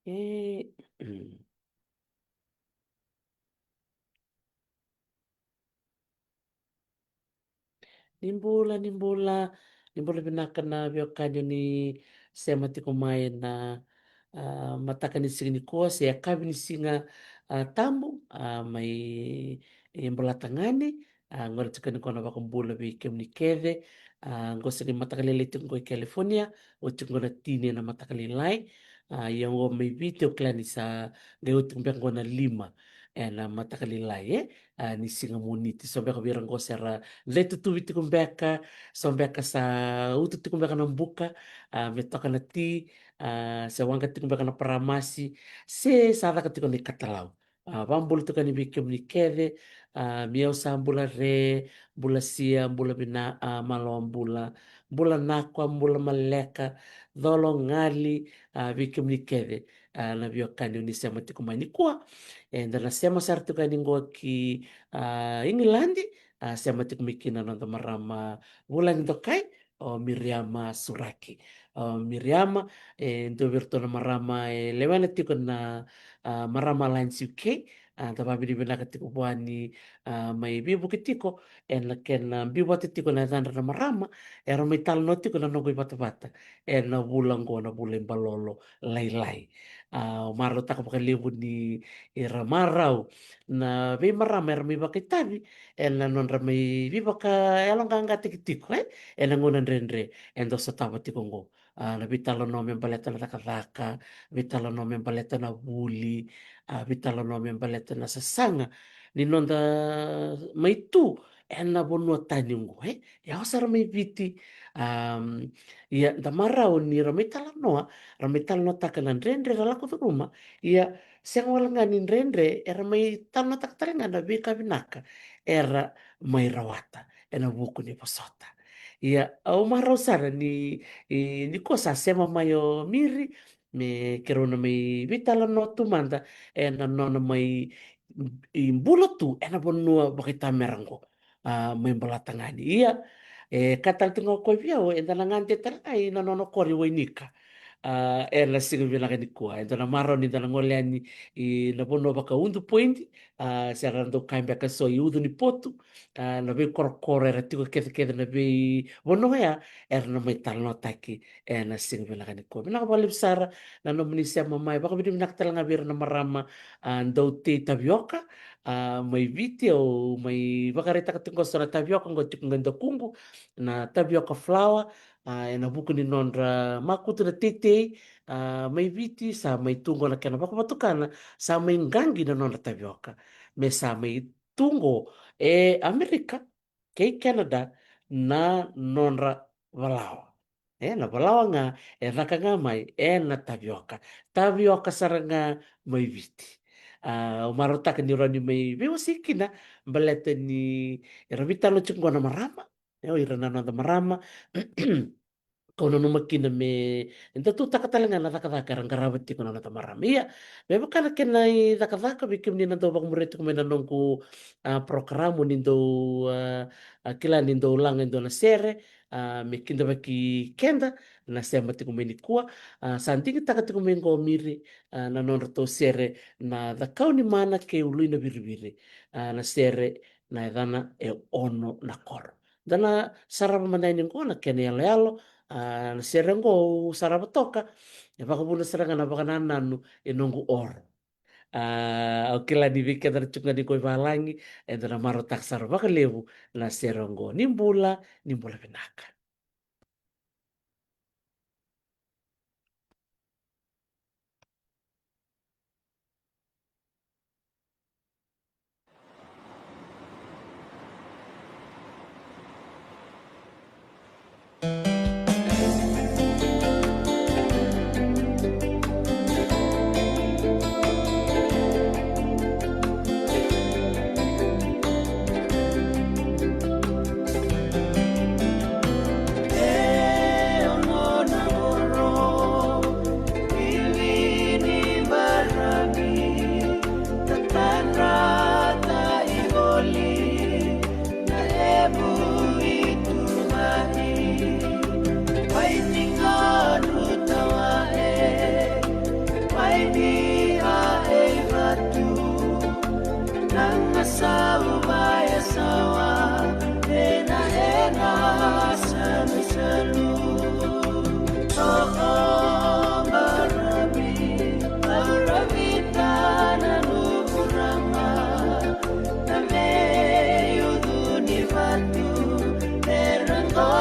Eh, nimbula nimbula nimbula binakana vyokanya ni sema tiko mai na mataka ni singa ni kuasa ya kabi ni singa tamu mai mbula tangani ngora tika ni kona baka mbula bi kem ni keve ngosa ni mataka lele tiko i California o tiko na tine na mataka lelai yang o mai vite o klani sa ngai o tiko ngona lima na mataka lelai ni singa moniti so beka birang ngosera letu tu viti kumbeka so beka sa utu ti kumbeka na mbuka me toka na ti se wanga ti kumbeka na paramasi se sada ka ti ni katalau bambul tu kan bikim ni kede miau sa bula re bula sia bula bina malom bula nakwa bula maleka dolo ngali bikim ni kede na bio kan ni sema ti kumani kwa na sema sartu kan ki Ingilandi sema ti kumikina nonto marama bulan tokai o Miriama Suraki Miriama ndo virtona marama lewana tiko na marama Lines UK tababi di benaka tiko buani mai bibu kitiko la ken bibu ati tiko na tandra na marama era mai tal no tiko na nongoi bata-bata na bulang go na bulan balolo lai-lai maro taka pakalibu ni ramarau na vi marama era mai bakitabi na non ramai vi baka elong kanga tiki-tiko na ngonan rendre endo sotaba tiko ngo na vitalo no membaleta na takataka vitalo no membaleta na buli vitalo no membaleta na sasanga ni nonda mai tu na bonua tani ngo ya osara mai viti ya da marau ni ramai tala noa ramai tala no takanan rendre ralaku tu rumah ya siang walanganin rendre era mai tala no takatarenga na bika binaka era mai rawata buku ni posota ya au marau sara ni kosa sema mayo miri me kerona mai vitala no tumanda nona mai imbula tu bonua bakita merango mai balatangani iya katal tingo ko viao nangante talai na nono kori wainika la singa bilang ni kuah na maro ni na ngoleani na bono baka undu point serando kaimbe ka so yudu ni potu na be kor era tiko kete na be bono ya era na mai tal no taki na singa bilang ni kuah bilang balik sara na no minisia mamai baka bidim nak talanga bir na marama ndau te tapioca mai viti o mai baka reta katingo so na tapioca ngo tiko ngando kungu na tapioca flour na buku ni nondra makutu na tete mai viti sa mai tungo na kena baka batukana sa mai ngangi na nondra tapioca me sa mai tungo Amerika kei Canada na nondra valawa na valawa nga raka nga mai na tapioca saranga mai viti umarota ni roni mai bewa sikina baleta ni iravita lo chingwa na marama irana na marama kono no makina me enta tu takatalenga na takataka rangarawat ti kono na tamarami ya me bakana kenai takataka bikim ni nanto bang muretu ko menanong ko programo nindo kila nindo ulang nindo na sere me kinda baki kenda na sema ti ko menikua santingi takati ko mengo miri na non to sere na the kauni mana ke ului na biribiri na sere na edana ono na kor dana sarava manai ningo na kene yalo na serengo sarava toka e pakabuna seranga na pakanananu e nongu oro o kila ni vika dar chunga ni koi valangi e dana maro taksar vakalevu na serengo nimbula vinaka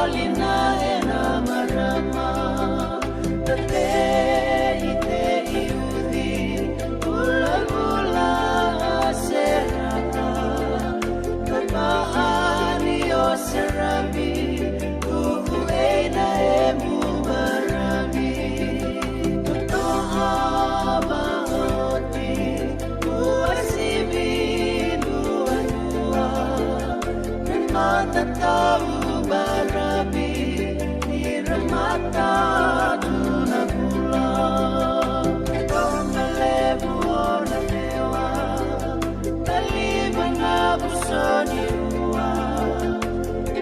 lina ena marama tate ite iudi ula ula seraka kapahani o serabi kuku ena emu barami totoa bahoti kuasibi dua dua mata tahu barabi di remata tuna pula kau melebu ona dewa talibana busoni ua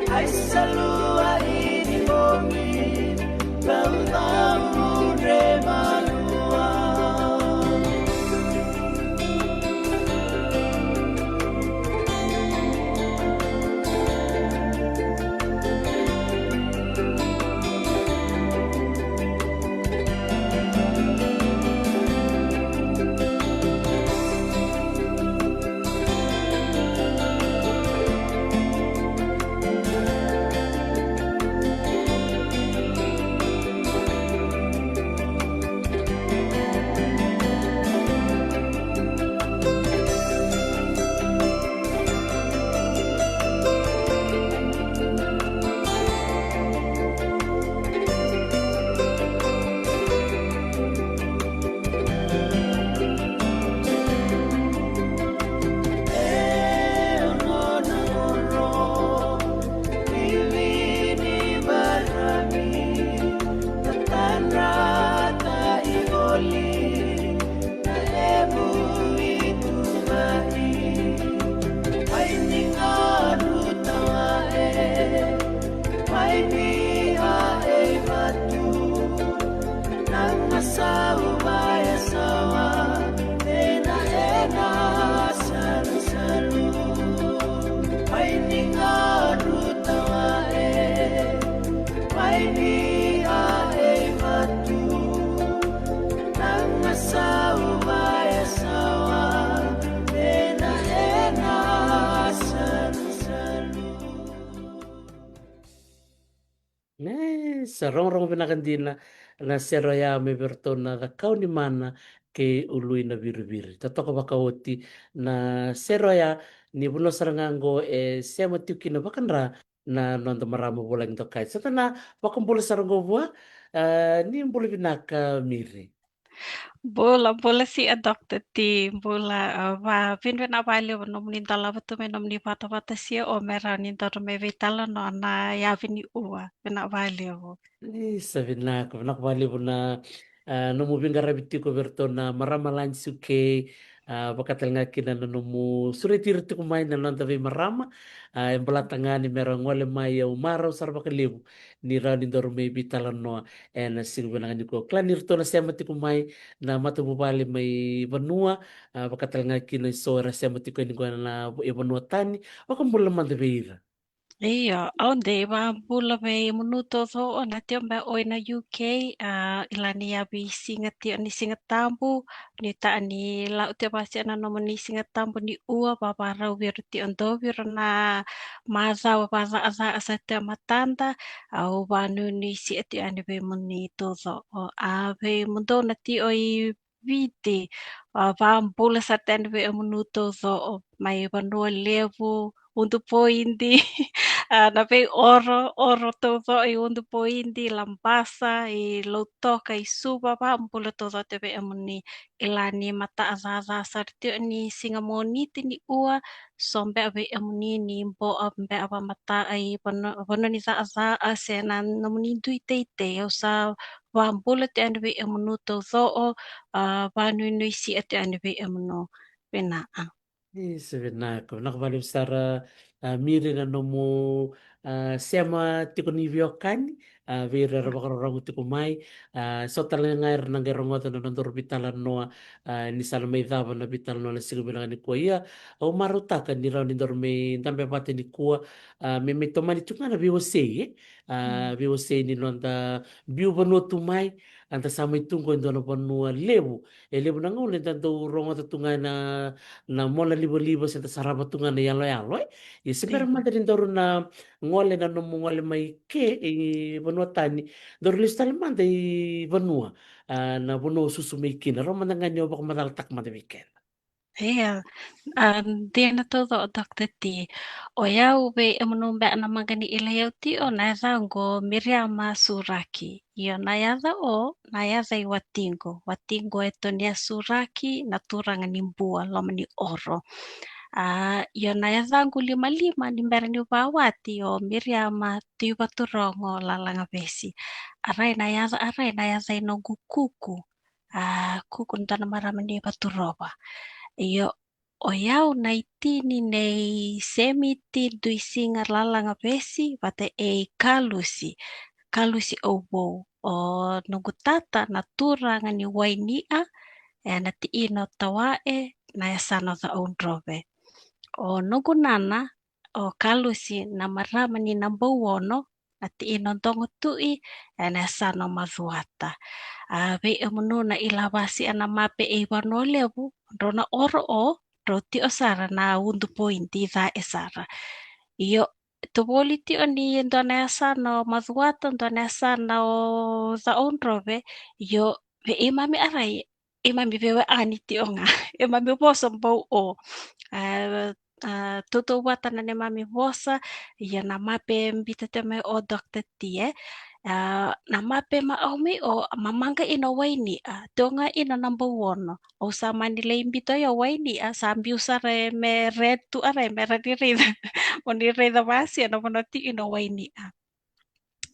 ai salua ini bomi bau tahu remalua. Sarong-rong pinakandina na seraya me bertona ka kau ni mana ke ului na biru-biru. Tatoko bakawoti na seraya ni buno sarangango sema tiuki na bakanra na nonto maramo bolang to kai. Satana bakumbula sarango bua ni mbulu binaka miri. Bola si adopta ti bola va vinven avali nom ni tala vatu me nom ni vata sia o mera ni toro me vitala no na ya vini ua vena avali vo. Sabi na bali na numubing garabiti ko berto na marama suke bakatal nga kina na numu suretir ti kumain na nanda may marama yung balatanga ni merong wale maya umaraw sarba kalibu ni rani doro may bitalan no and singgo na ko klanir to na siya mati kumay na matububali may banua bakatal nga kina sora siya mati ko ni ko na ibanua tani wakambulan man beira. Iya, aonde va bula me minuto tho ona te me oina UK ilani ya bi singa ti ani singa tambu ni ta ani la te pa se na no ni singa tambu ni ua pa pa ra vir ti ondo vir na maza pa za za asa te matanda au va nu ni si ti ani be muni to tho o a ve mundo na ti oi vite va bula sa ten ve minuto tho o mai va no levo untuk pointi na pei oro todo i undu pointi lampasa i lautoka i supa pa ampula todo te pe amuni ilani mata azaza sarti ni singa moniti ni ua sombe ave amuni ni bo ambe ava mata ai pono ni za aza asena namuni duite te usa wampula te ande amunu todo o vanu nui si ate ande amunu pena. Sebenarnya, nakabalik sara miri na nomo sema tiko ni viokan vira rabakarang tiko mai so talaga ngair nang gerongo na nondor bitalan noa ni sala may daba na bitalan no na sigo bilang ni kuya iya o marutaka ni raw ni dorme tambe pati ni kuya me tomani chunga na biwo sei ni nonda biwo bano tumai anta sama itungko ndo na panua lebu lebu na ngule tanto rongo tatunga na mola libo-libo sa saraba tunga na yalo-yalo Ia sebenarnya manda din doro na ngole na no ngole mai ke vanua tani doro listal manda i vanua na vanua susu mai kina ro manda ngani obak madaltak manda weekend. Ia, tēnā tō Dr. T. O iau we e manu mea na mangani i leo ti o na zango Miriama Suraki. Io na yada o, na yada i Watingo. Watingo e tonia Suraki na turanga ni mbua loma ni oro. Io na yadhangu lima ni mera ni wawati o Miriama tiuwa turongo lalanga vesi. Arai na yada i nongu kuku. Kuku ntana marama ni waturowa. Io o iau nei tini nei semiti duisinga lalanga vesi wate e kalusi. Kalusi o wou. O nungu tata na turanga ni wainia e na ti ino tawae na yasano za ondrove. O nungu nana o kalusi na marama ni nambawono na ti ino tongo tui e na yasano mazuata. Ve e mununa ilawasi ana mape e wano lewu rona oro o roti o sara na undu pointi za e sara. Iyo to woli ti o ni ndona yasano mazuata ndona yasano za ondrove yo ve e mami arai e mami vewe ani ti o nga e mami woso mbau o toto wata na ne mami wosa ia na mape mbita te mai o Dr. T na mape ma au mi o mamanga ina waini tonga ina number 1 o sa mani le imbito ya waini sa ambiusare me red tu are me rida oni rida wasi na monoti ina waini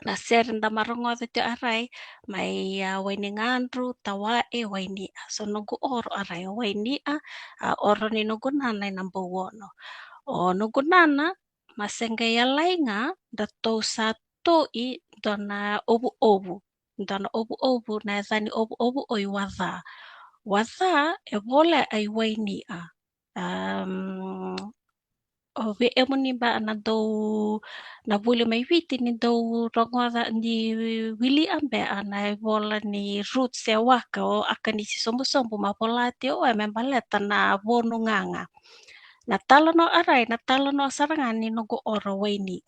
na ser nda marongo te arai mai waini ngandru tawa e waini so nungu oro arai waini oro ni nungu nana number 1 o nungu nana masenga ya lainga da to sato i dona obu obu na zani obu o i waza e vole ai waini o ve e moni ba na do na bule mai viti ni do rongoza ni wili ambe ana e vola ni roots e waka o akani si sombo ma polati o e membaleta na vonu nganga. Na talo no arai, na talo no sarangani no go oro waini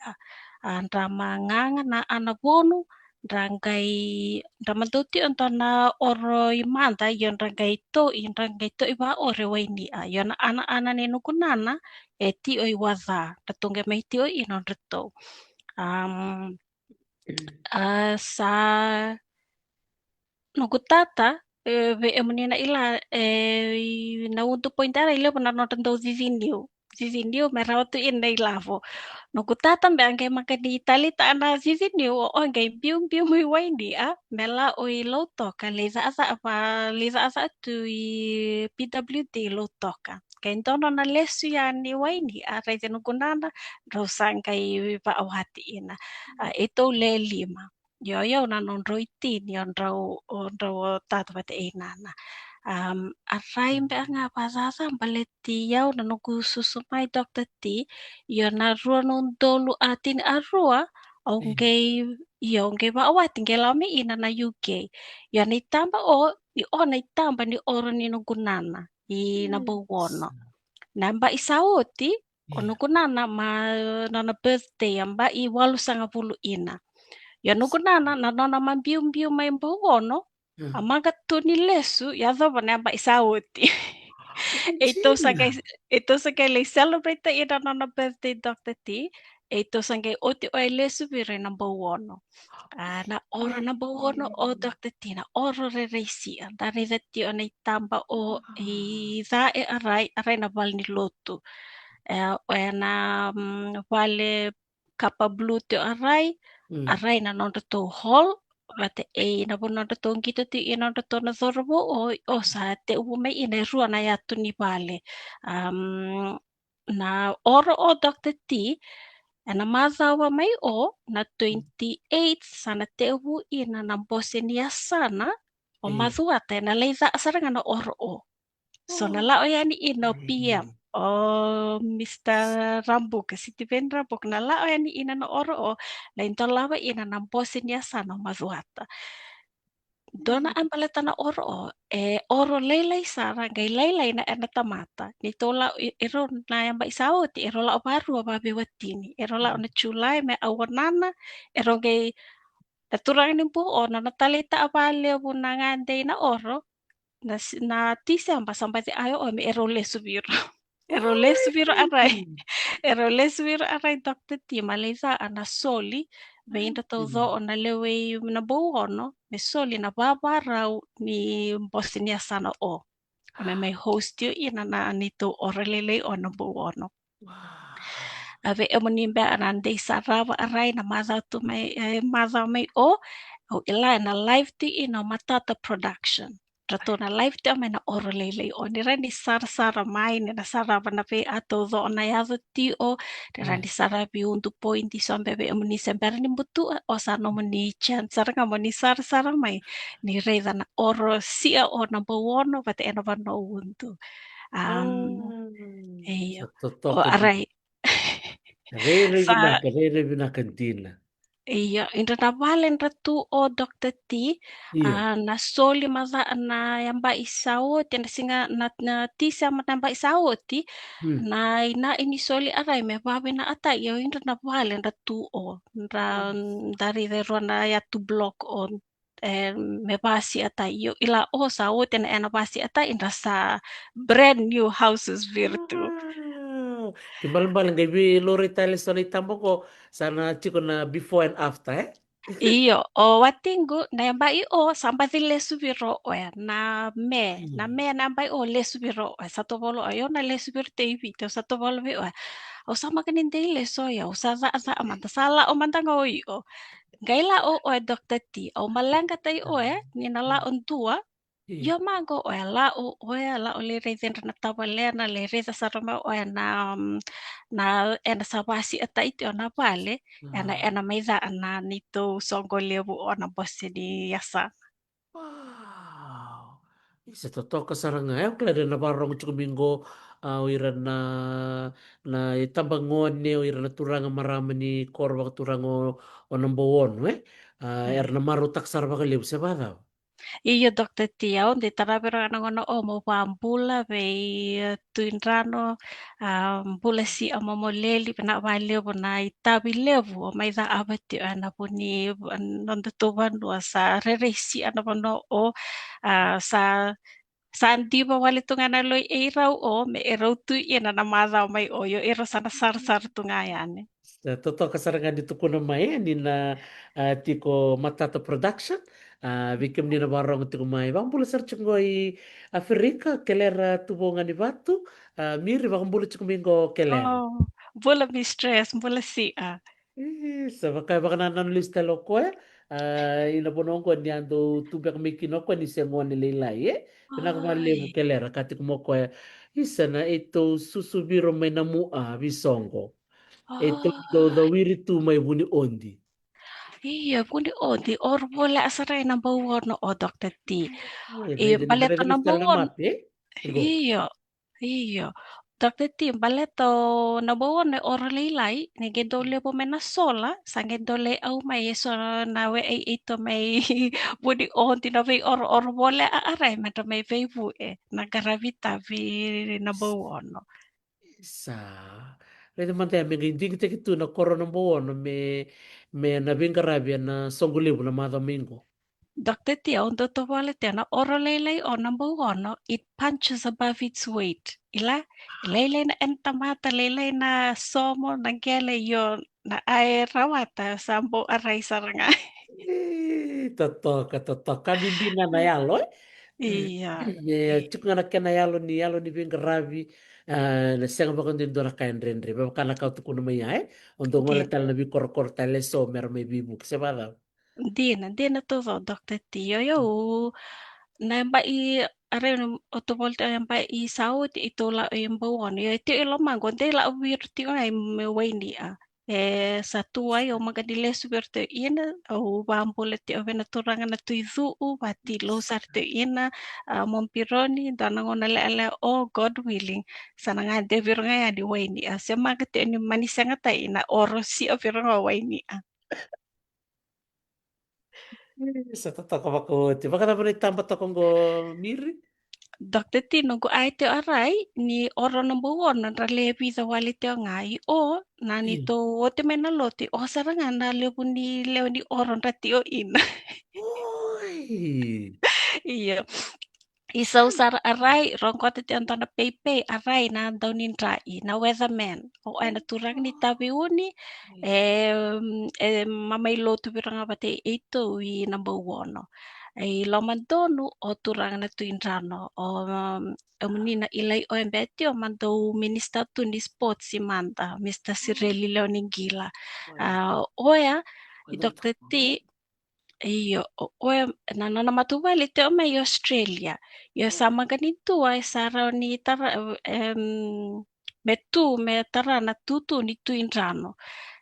drama nganga na ana vonu rangai ramadoti na oro i manda yon rangai to i wa ore waini yon ana ni no kunana e ti o i waza tatunge mai ti o i non reto sa no kutata ve emunina ila na untu pointara ile puna notan do zizinio merau tu in nei lavo no kutata be ange makani itali ta na zizinio o ange biu muy waini mela o i lotoka leza asa tu i PWD lotoka kaintono na lesu ya ni waini reze no kunana rosanga i va awati ina ito le lima yo na non roitin yon rau tatu pate e nana arai mbe anga pasasa baleti yau na nuku susumai Dr. T yo na rua non dolu atin arua onge ba awati nge lami ina na UK yo na itamba na itamba ni oro ni nukunana i number 1 namba isauti onukunana ma nona birthday amba i walu sanga pulu ina ya nukunana na nona mambiu mai mbogono amanga tuni lesu ya dhova namba isauti ito sa le celebrate ina nona birthday Dr. T ito sa oti o lesu vire number 1 na oro number 1 o Dr. T na oro re reisi dari zeti o nei tamba o i za e arai na val ni lotu o na vale kapa blue te arai na non to hall wate na bono to ngito ti ina to na zorbo o sa te ubu mai ina rua na ya tuni vale na oro o Dr. T na mazawa mai o na 28 sana te ubu ina na bose ni sana o mazuata na leiza asaranga na oro o so na lao yani ino PM o Mr. Rambuk Citizen Rambuk na lao yani ina na oro o la intolawa ina na bose ni sana o mazuata Dona ang balita na oro, oro laylay sara ngay laylay na ena tamata ni tola iro na yamba isao ti iro la baru babe watini iro la na chulay me awanana iro ngay naturang ni buo na natalita abale bu nangande na oro na tisamba sampai ti ayo o me iro le subiro iro le subiro aray ero lesbir aray Dr. T malisa ana soli veinda todo ona lewe na bowono me soli na babarau ni Bosnia sana o. Me may host yu ina na nito orelele o na bowono. Wow. Ave emonimbe anande sarava aray na madha may o ila na live ti ino matata production. Rato na live ti ame na orelele o ni rani sara mai ni na sarava na pe ato do na yazo ti o ni rani sarabi undu pointi so bebe emoni sember ni butu o sano moni chan saranga moni sara mai ni reza na oro sia o na bowono vate eno vano undu. Um, Sa Eyo. O totoo din. aray. Sa Re-review na kantina. iya, inda navalen ra tu o Dr. T, Iyo. nasoli maza na yamba isauti na singa na tisa namba isauti Hmm. na ina inisoli aray me babe na ata iyo inda navalen ra tu o ra dari ro na ya tu block on me basi ata iyo ila o sauti na ena basi ata inda sa brand new houses virtu. Ah, timbal-bal gabi lori tali soli tambo ko sana chiko na before and after Iyo, o watingu naembai o sambati lesuviro oe na me nambai o lesuviro oe satovolo oe na lesuviro te ivito satovolo vi oe o sama kanin te leso ya o sa amanta sala o mantanga o i o gaila o oe Dr. T o malanga tai oe ni na la on tua Iya. yo mango oe la o oe la o le reisen na tawale na le reisa sarama oe na ena sabasi ata iti o na vale Ah. ena maiza ana nito songo levu ona bosse di yasa. Wow. Isa totoo ka sarangay klaro na barong chuko minggo wira na itambangon ni wira na turanga marama ni korwa turango o number one er na marutak sarva ka liu sa badaw. Iyo Dr. Tiaw di tarabiro anangono o mo pambula vei tuindrano bula si amamoleli pina valeu na itabi levu o maiza abati ana puni nondo tuvan sa reresi ana pono o sa Sandiba wale tungana loy erau o me erau tu ina na madha mai o yo era sana sar tungayane. Totoo ka saranga dito ko na mai ni na tiko matata production vikim ni na barong tiko mai bambula sar chungoi Afrika kelera tubongan ni batu miri bambula chiko mingo kelera. Oh, bula mi stress, bula si Sa baka baka nananlista loko inaponon ko ni ando tubek mikino ko ni sengo ni leilai pinakamalemu Ay, kelera kati kumoko isa na ito susubiro may namua bisongo ito oh, the wiri tu may buni ondi. iya kundi o di or bola asaray number one no o Dr. T. Rede na Baleto rede number mistal na one. map go. Iya, iya. Dr. T, baleto number one na or lilay, nagedole po may nasola, sangedole au may so nawe ay ito may budi on tinaway or bola aaray, mata may vevu nagaravita vi number one. No. Isa rede man tayo may hindi kita kitu na korona mo no me na bingkarabia na songulibo na madamingo. Dr. Tia, on totoo orolelay o number one, no, it punches above its weight. Ilaylay na entamata, laylay na somo, nagyale yon na ay rawata, sambo aray saranga. Totoo ka totoo kami hindi na nayalo Iya, chuk nga nakenayalo ni yalo ni bing gravi na siyang bakon din do na kain renre ba kana ka tu kuno may ondo ngola din, tal na bi kor tale so mer may bibuk se bala. din na to, Dr. Tio, yo, namba i are otobol namba i saud itola yung bawon yo ito ilamang konti la wirti ay me waini satu ay o magadile suberte ina o bambulet o venaturangan na tuizu o bati lo sarte ina mompironi danangon ala ala o God willing sana nga de viranga ya di waini se magate ni manisanga ta ina oro si o viranga waini Sa tataka makuti. Baka naman itambak akong go miri. Dr. T nunggu ai teo arai ni oro number one na levi za wale teo ngai o na ni Eh. to o te mena loti o saranga na leo ni oro na teo ina. Oi! Iya. Isaw-sar aray rongkot iti antona paypay aray na daw nindrai na weatherman o ay naturang ni tabiuni mamay lotu biranga bate ito i number one no. Ay lomandonu o turang na tuindrano o munina ilay o embetio mando minister tu ni sports si Manda Mr. Sireli Leoningila. Oya i Dr. T iyo, oe nanona matuvali te o mai Australia. Ia sama ganito ay saraw ni tara metu me tara na tutu ni tuindrano.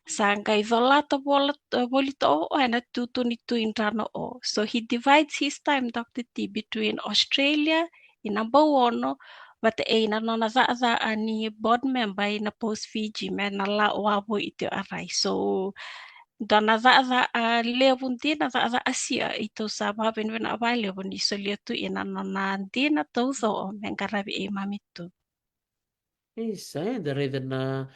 Sangka isolata volito o na tutu ni tuindrano o. So he divides his time Dr. T between Australia in number one but na nona za ani board member na post Fiji me na la wabo ito aray. So Dona za'a levun dina za'a asia ito sa babin wen awai levun isolia tu ina nona dina tozo o mengkarabi e mamitu. Isa dareda na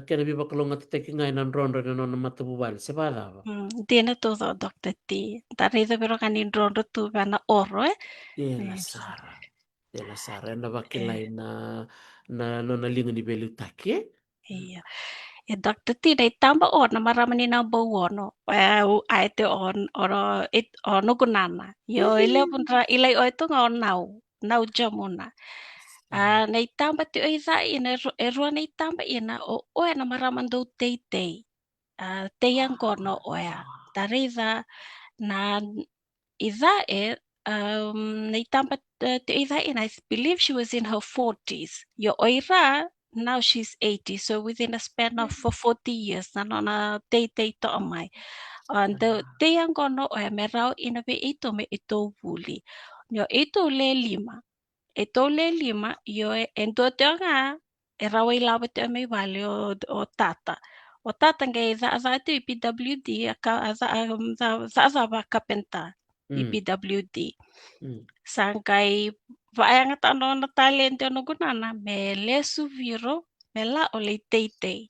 kena biba kalonga tateki ngai nan ron ron non matububal. Sebala ba? Dina tozo Dr. T. Tarito pero kanin rondo tu bana oro eh. Dela Eh, Sara. Dela Sara na bakilay eh, na nonalingon ni Belu Taki. iya. Ya Dr. T dai tamba o na maramani na bawono. Aite on oro it ono gunana. Yo ile punra ilai o itu ngau nau jamuna. Naitamba ti oiza ina e roa naitamba ina o oe na maraman do teitei. Teiang kono oea. Tariza na iza naitamba ti oiza ina I believe she was in her 40s. Yo oira now she's 80 so within a span of for 40 years na nona teitei to amai. And teiang kono oea me rau ina be ito me ito vuli. Yo ito le lima. E tole lima yo en to te nga e rawa i lawa te mai vale o tata. O tata nga e za te i PWD a ka a za va kapenta i Mm. PWD. Mm. Sangkai vaanga tano na talente no gunana me lesu viro me la o le teitei.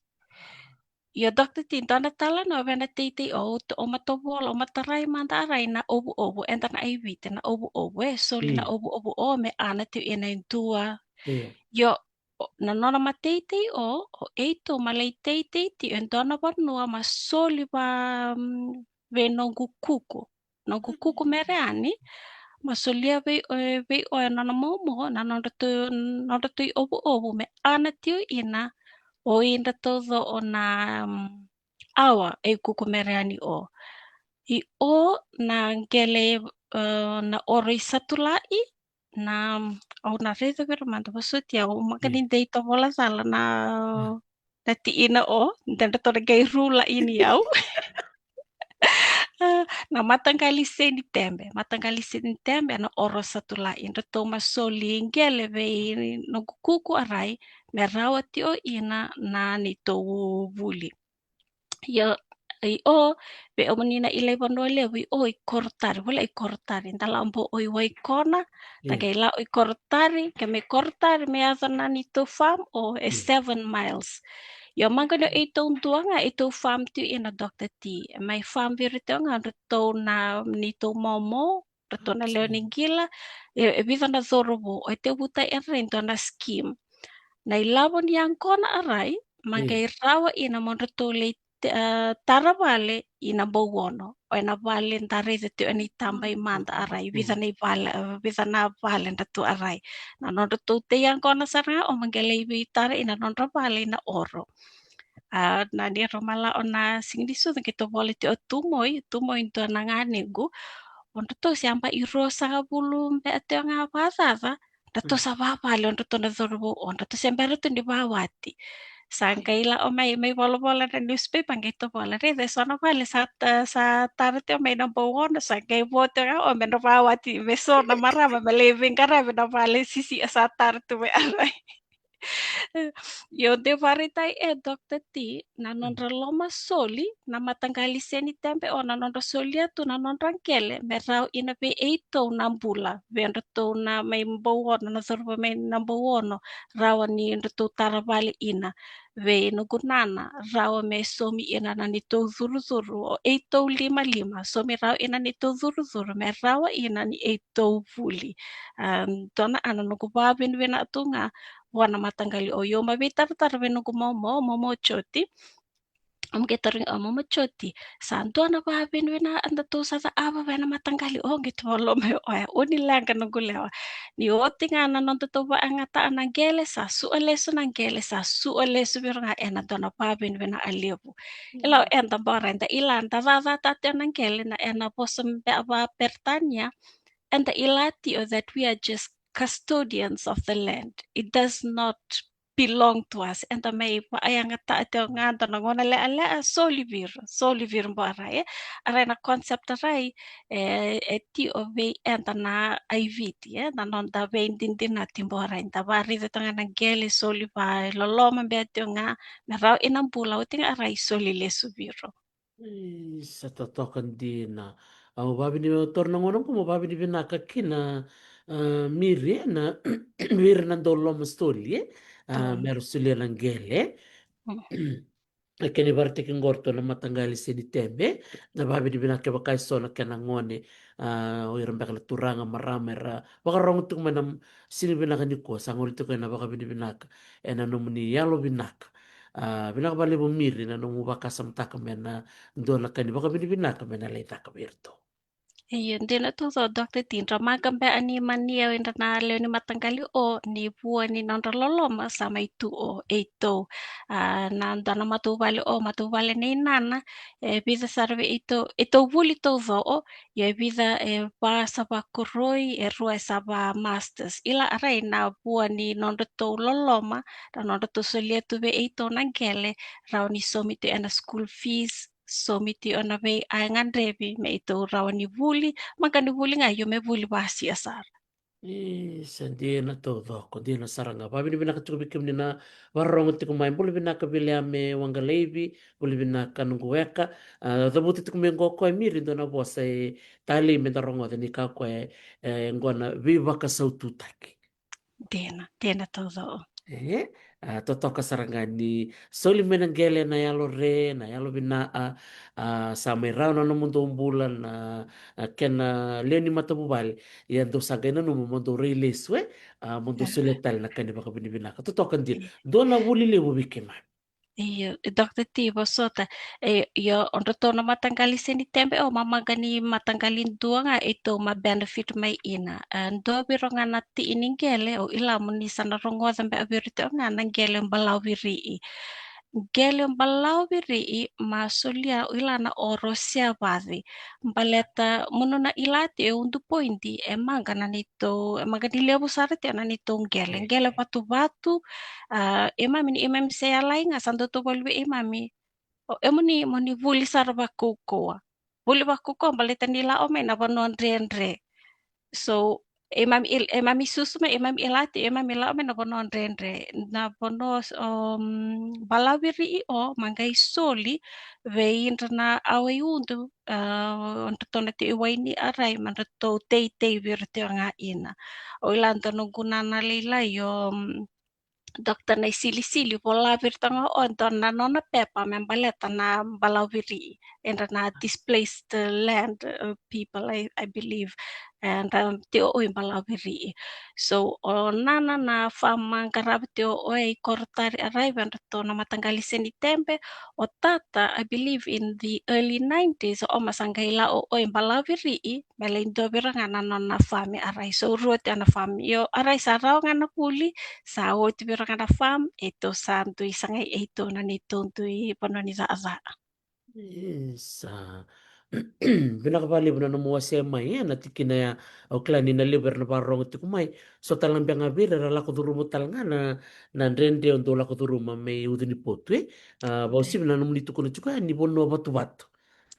Yo Dr. Tinto na tala no vena teitei o matovola o matarai manda arai na obu enta na aiwite na obu e soli na Iya. obu o me ana te ina intua. Iya. Yo na nona mateitei o eito malay teitei ti entona vanua ma soli va ve nongu kuku. Nongu kuku mereani ma solia ve o nona momo na nona tu obu me ana tiu ina o inda todo o na awa e kuku mereani o. I o na gele na oro i satulai na au na reza pero manda basuti au Iya. maganin dei to bola sala na tiina o dan to na gay rula ini au na matanggali seni tembe na oro satulai ndo to masoli ngele ve no kuku arai me rawati o ina na ni to vuli ia o be o menina ilai vano le o i kortari wala i kortari ndala ambo o i wai kona Iya. tagai la o i kortari ke me kortari me asa nani to farm o e Iya. 7 miles yo manga no e tau tuanga e tau farm tu ina Dr. T mai farm viri nga to na ni to momo to na learning gila e viva na zorobo o te buta e rento na scheme na ilabon yang kona arai Iya. magai rawa ina mondo to le tara vale ina bowono o ina vale ndare te ani tambai manda arai Iya. visa na vale ndatu arai na nondo to te yang kona saranga o mangele tara ina nondo vale na oro na dia romala ona singdisu ke to vole te tumoy to nanganigu ondo to siamba irosa bulum pe te nga pasasa Dato sa vavale ondo to na zorbo ondo to sembere to di bawati Sangkaila o may bola-bola na newspaper ngito bola rede sono vale sa tarate o may number one sangkay bote nga o may napawati meso na marama maliving ka na vale sisi sa tarate may aray Io devo aritai e Dr. T, nanondra loma soli, na matangaliseni tempe o nanondra soli atu nanondra kele, me rau ina ve eito na mbula, vendra to na may mbawono, na thorba may nambawono, rawa ni ndra taravali ina, ve nugunana, rawa me somi ina na ni to zuru zuru, o eito lima lima, somi rawa ina ni to zuru zuru, me rawa ina ni eito vuli. Dona ana nukubabin vena tunga, wana matanggali o yo mavitar tar venu momo momo choti am getering momo choti santo na ba ben vena anda to sa ava vena matanggali o git volo me o ya uni langa no gulewa ni otinga na non to ba angata anangele sa su aleso nangele sa su aleso viranga ena dona ba ben vena alevu ela enda barenda ilanda va ta anangele na ena posum ba pertanya and the Ilatio that we are just custodians of the land. It does not belong to us. And the may ayang ata nga na ngona le ala solivir mbara ara na concept rai ti ove and na iviti na non da vein din din na timbora inda bari de tanga na gele soliva loloma beto nga na raw inang bula uting arai solile subiro. Sa totokan din na ang babi ni torno ngono ko mo babi ni binakakina miri na miri na dolo mo story Ton. meron sila ng gele kani barte kin gorto na matanggali sini tembe na babi ni binake bakay so na kanangone o iram bakala turanga maramera baka rong tung manam sini binaka ni ko sangol to kana baka binaka ena no muni yalo binaka binaka bali mo miri na no baka samtaka mena dola kani baka binaka mena leita ka birto. Ayun din natuto Dr. Tin ramagambe ani mania internale ni matanggali o ni bua ni nonrololoma sa may tuo eto nanda na matubali o matubali ni nana vida sarve ito vuli to vo o ye vida ba sa ba kuroi rua sa ba masters ila arai na bua ni nonreto loloma na nonreto solia tuve eto nangele raw ni somito ana school fees somiti ona ve angan revi me ito rawani vuli magani vuli nga yo me vuli basi asar. Sandia na to ko dia na saranga babi ni binaka tuku bikim ni na warong tiku mai buli binaka bili ame wanga levi buli binaka nungu weka tabuti tiku mengo ko e miri ndo na bosa tali me da rongo ni ka ko ngona viva ka sautu taki. Dena todo. Eh, totoka sarangani soli menanggele na yalo re na yalo bina sa may rao na mundo bulan na kena leni mata bubali yan do sa gana no mundo release we mundo suletal na kani baka binibina ka totokan din do na wuli le bubikima. Iyo, Dr. T, bosota, yo on retorno matanggali seni tempe o mamagani matanggalin dua nga ito ma-benefit may ina. Do biro nga nati iningele o ila mo ni sana rongo zambe abirito nga nanggele balawiri. Gele balawiri masulia ila na orosia bazi. Baleta muno na ilati e undu pointi e manga na nito e manga ni lebu sarete na nito gele. Gele batu-batu imami ni imam saya lain nga santo to bolwe imami o emo ni vuli sarva kukoa vuli ba kukoa baleta nila o me na bonon rendre so imami susu me imam ilati imam ila o me na bonon rendre na bonos balawiri o mangai soli vein na awe undu on tona te iwaini arai man to tei virte nga ina o ilanta no gunana leila yo Dokter na sili-sili pola virtanga on ton na nona pepa membaleta na balaviri and na displaced land people I believe and teo o balaviri so nana na fama karab teo o kortari arrive and to na matanggali seni tempe o tata I believe in the early 90s o masangaila o balaviri melindo biranga na nona fami arai so ruot ana fami yo arai sarau ngana puli sa o te bira ngana fam ito santo isangai ito na nito tui pono ni za. Yes. Binakabali mo na namuwa siya may yan at kinaya o klani na liber na parong iti kumay. So talang biang abir rala ko duro mo talanga na rende on dola ko duro ma may udini poto eh. Bausi na namun ito ko na chuka ni bono batu-batu.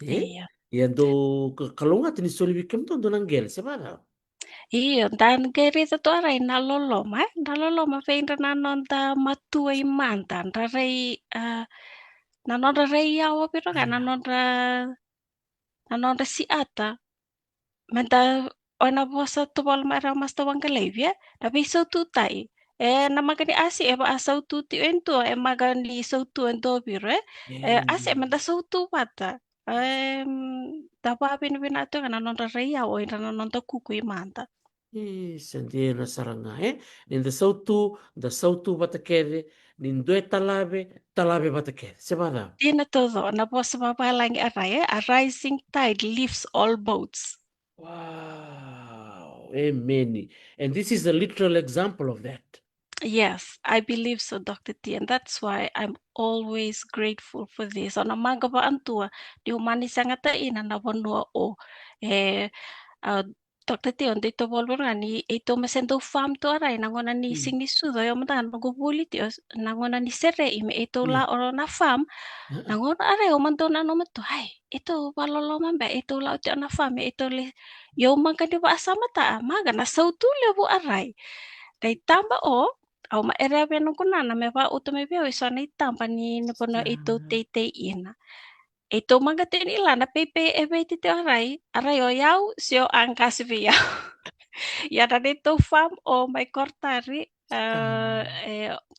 Eh? Iya. Yan do kalunga tini soli bikem to do nanggel siya ba? Iyo, dan gerita tu arai naloloma feindra nanonta matua imanta, nanonra rei yawa piro ka nanonra si ata, menta ona vosa tupol mara mas tawang kalevia, tapi so tutai. Na magani asi eba asau tuti ento magani so tu ento piro asi menta so tu pata. Tapa pina tu kana nanonra rei yawa indra nanonta kuku imanta. Sentira saranga, ninda sautu batakede, nindoe talave batakede. Sebada. Tina todo, na posso mapalang aray, a rising tide lifts all boats. Wow, amen. And this is a literal example of that. Yes, I believe so, Dr. T, and that's why I'm always grateful for this. Ona maga ba antua, di umani sangata ina na wanua o. Eh, uh, Dr. T, on dito volvo ni ito masendo farm to aray, nangona ni Mm. sing ni sudo, yung matan magubuli ti, nangona ni sere, ime ito la Yeah. oro na farm, Uh-uh. nangono are umanto na no mato ay ito palolo ba ito lao ti na fame ito le yo man ka di ba asama ta maga na sautu le bu aray kay tamba o au ma ere be no kunana me ba uto me be so na itampa ni no pono ito te ina ito maga te nila na pepe ebe ti te aray o yau sio angkas via ya na dito farm o may kortari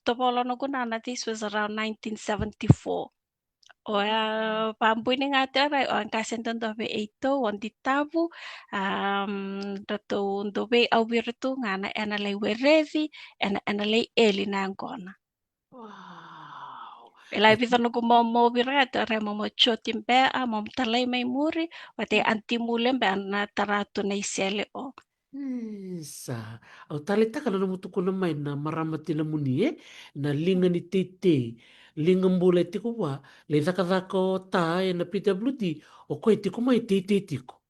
topolo no kunana this was around 1974. Pampuy nga ti aray o ang kasenton dobe ito on ditavu dato dobe awirtu nga na enalay werezi enalay eli na angkona. Wow. Ilay bisa no kumomo birato aray momo chotim be a mom talay may muri wate antimulem be na tarato na isele o. Sa au talita kana no mutuku na mai na maramati na muni na linga ni tete linga mbula tiko wa le zakazako ta na PWD o koe tiko mai tete tiko.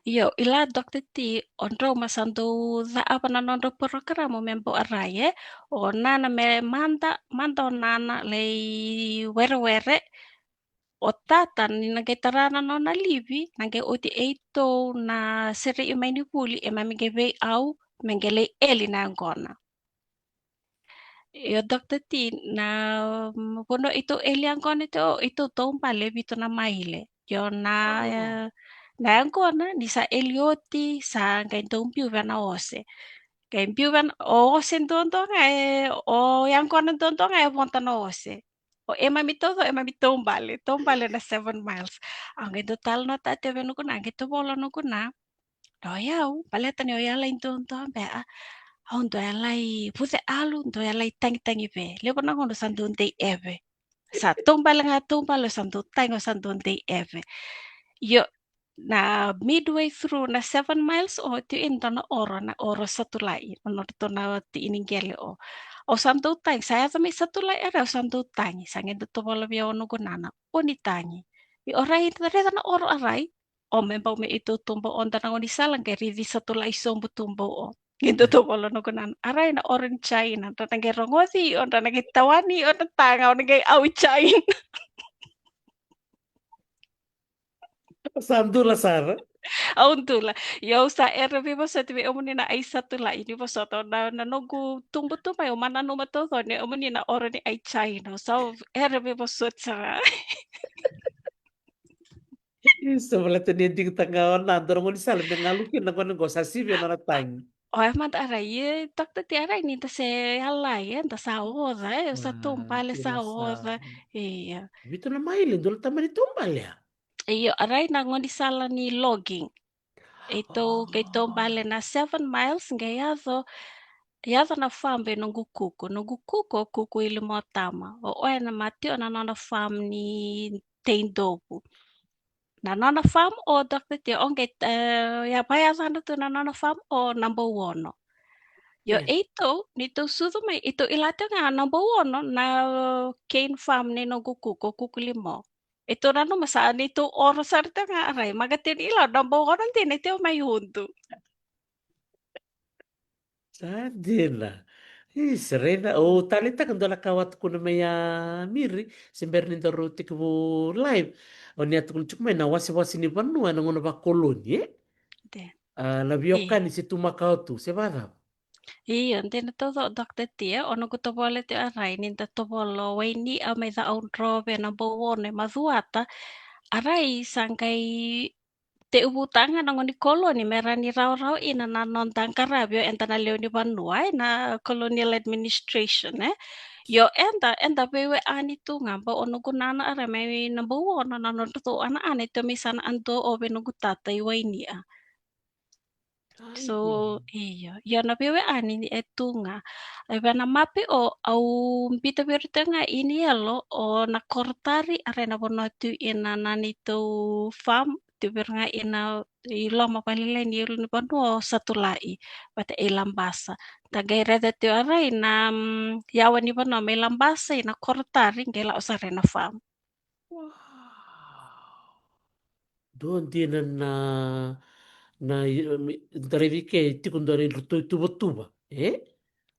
Iyo ila Dr. T onro masandu za apa na nondo programo membo araye o nana me manda o nana lei were o tata ni nagay tarana no na livi nagay oti eito na sere imay ni puli e mamigay bay au mengele eli na angkona. Yo Dr. T na puno ito eli angkona ito tompale bito na maile. Yo Oh. na angkona ni sa Elioti sa kay tompiu na ose. Kay piuvan o sentonto nga o angkona tonto nga e ponta na ose. O ema mi tombale na 7 miles. Ang total no tate venu kuna, ang ito bolo no kuna. Doyaw, paleta ni oyala intonto ambe Hondo yalai puse alu ndo yalai tangi be. Lepo na kono sandunte eve. Sa tumbal nga tumbal o sandunte eve. Yo na midway through na 7 miles o ti into na oro satu lai. Ono to na ti iningele o. O sandutang saya tami satu lai era o sandutang. Sangin to bola bia ono gunana. Oni tangi. I orai tare na oro arai. O memang me itu tumbo on tanang oni salang kay rivi satu lai sombo tumbo o. Ginto to polo no kunan. Aray na orange chain. Ang tanagay rongosi. O tanagay tawani. O tanga. O nagay awi chain. Sandula Sara. Aun tula. Yo sa era vivo sa tibi omuni na ay sa tula. Ini po sa to na nanugu tumbo tumay. Umana numato to. Ni omuni na oro ni ay chain. So era vivo sa Sebelah teniente tangawan na dorong ni salim dengan lukin na kono gosa sivyo na natang. O emat aray. Takta ti aray. Ni ta se halay. Ta sa oza. Sa Wah, tumpale sa tira oza. sa. Iya. Bito na mailin dul tamani tumbal ya. Iyo aray na ngoni sala ni logging. Ito kay Oh. bale na 7 miles nga yazo na fambe nungu kuku ili motama o oe na matio na nona fam ni teindopu na nona fam o Dr. Tio onge ya paya sana tu na nona fam o number one yo Yeah. ito nito sudo mai ito ilata nga number one na cane farm ni nungu kuku limo ito na no masaan ito oras sarita nga aray magatin ilo number one ang tin ito may hundu. Sadela. Serena. Oh, talita kan dola kawat ko na maya miri. Simber ni ruti ko live. O niya tukul chuk may nawasi-wasi ni banua na ngono ba kolonye. Lavioka Iya. ni situ makau tu, sebab. Iya, ntina todo doktetia ono kutobole te arai ninta tobolo waini au mai da on robe na bowone mazuata arai sangkai te ubutanga na ngoni koloni merani rau-rau ina na non tangkarabio enta na leo ni banua na colonial administration yo enta pewe ani tu ngamba ono gunana ara mai na bowona na non to ana ane to misana anto obe no gutata i waini So, Aigo. iya, yana pewe ani ni etunga. Wana mapi o au mpita nga ini yalo o na kortari arena bono tu ina nani tu farm tu nga ina iloma palile ni ilu ni bono satu lai bata ilambasa. Tagai reda tu arai na yawa ni bono me ilambasa ina kortari ngela osarena farm. Wow. Doon din na tarivike tikundari rutu tuba-tuba.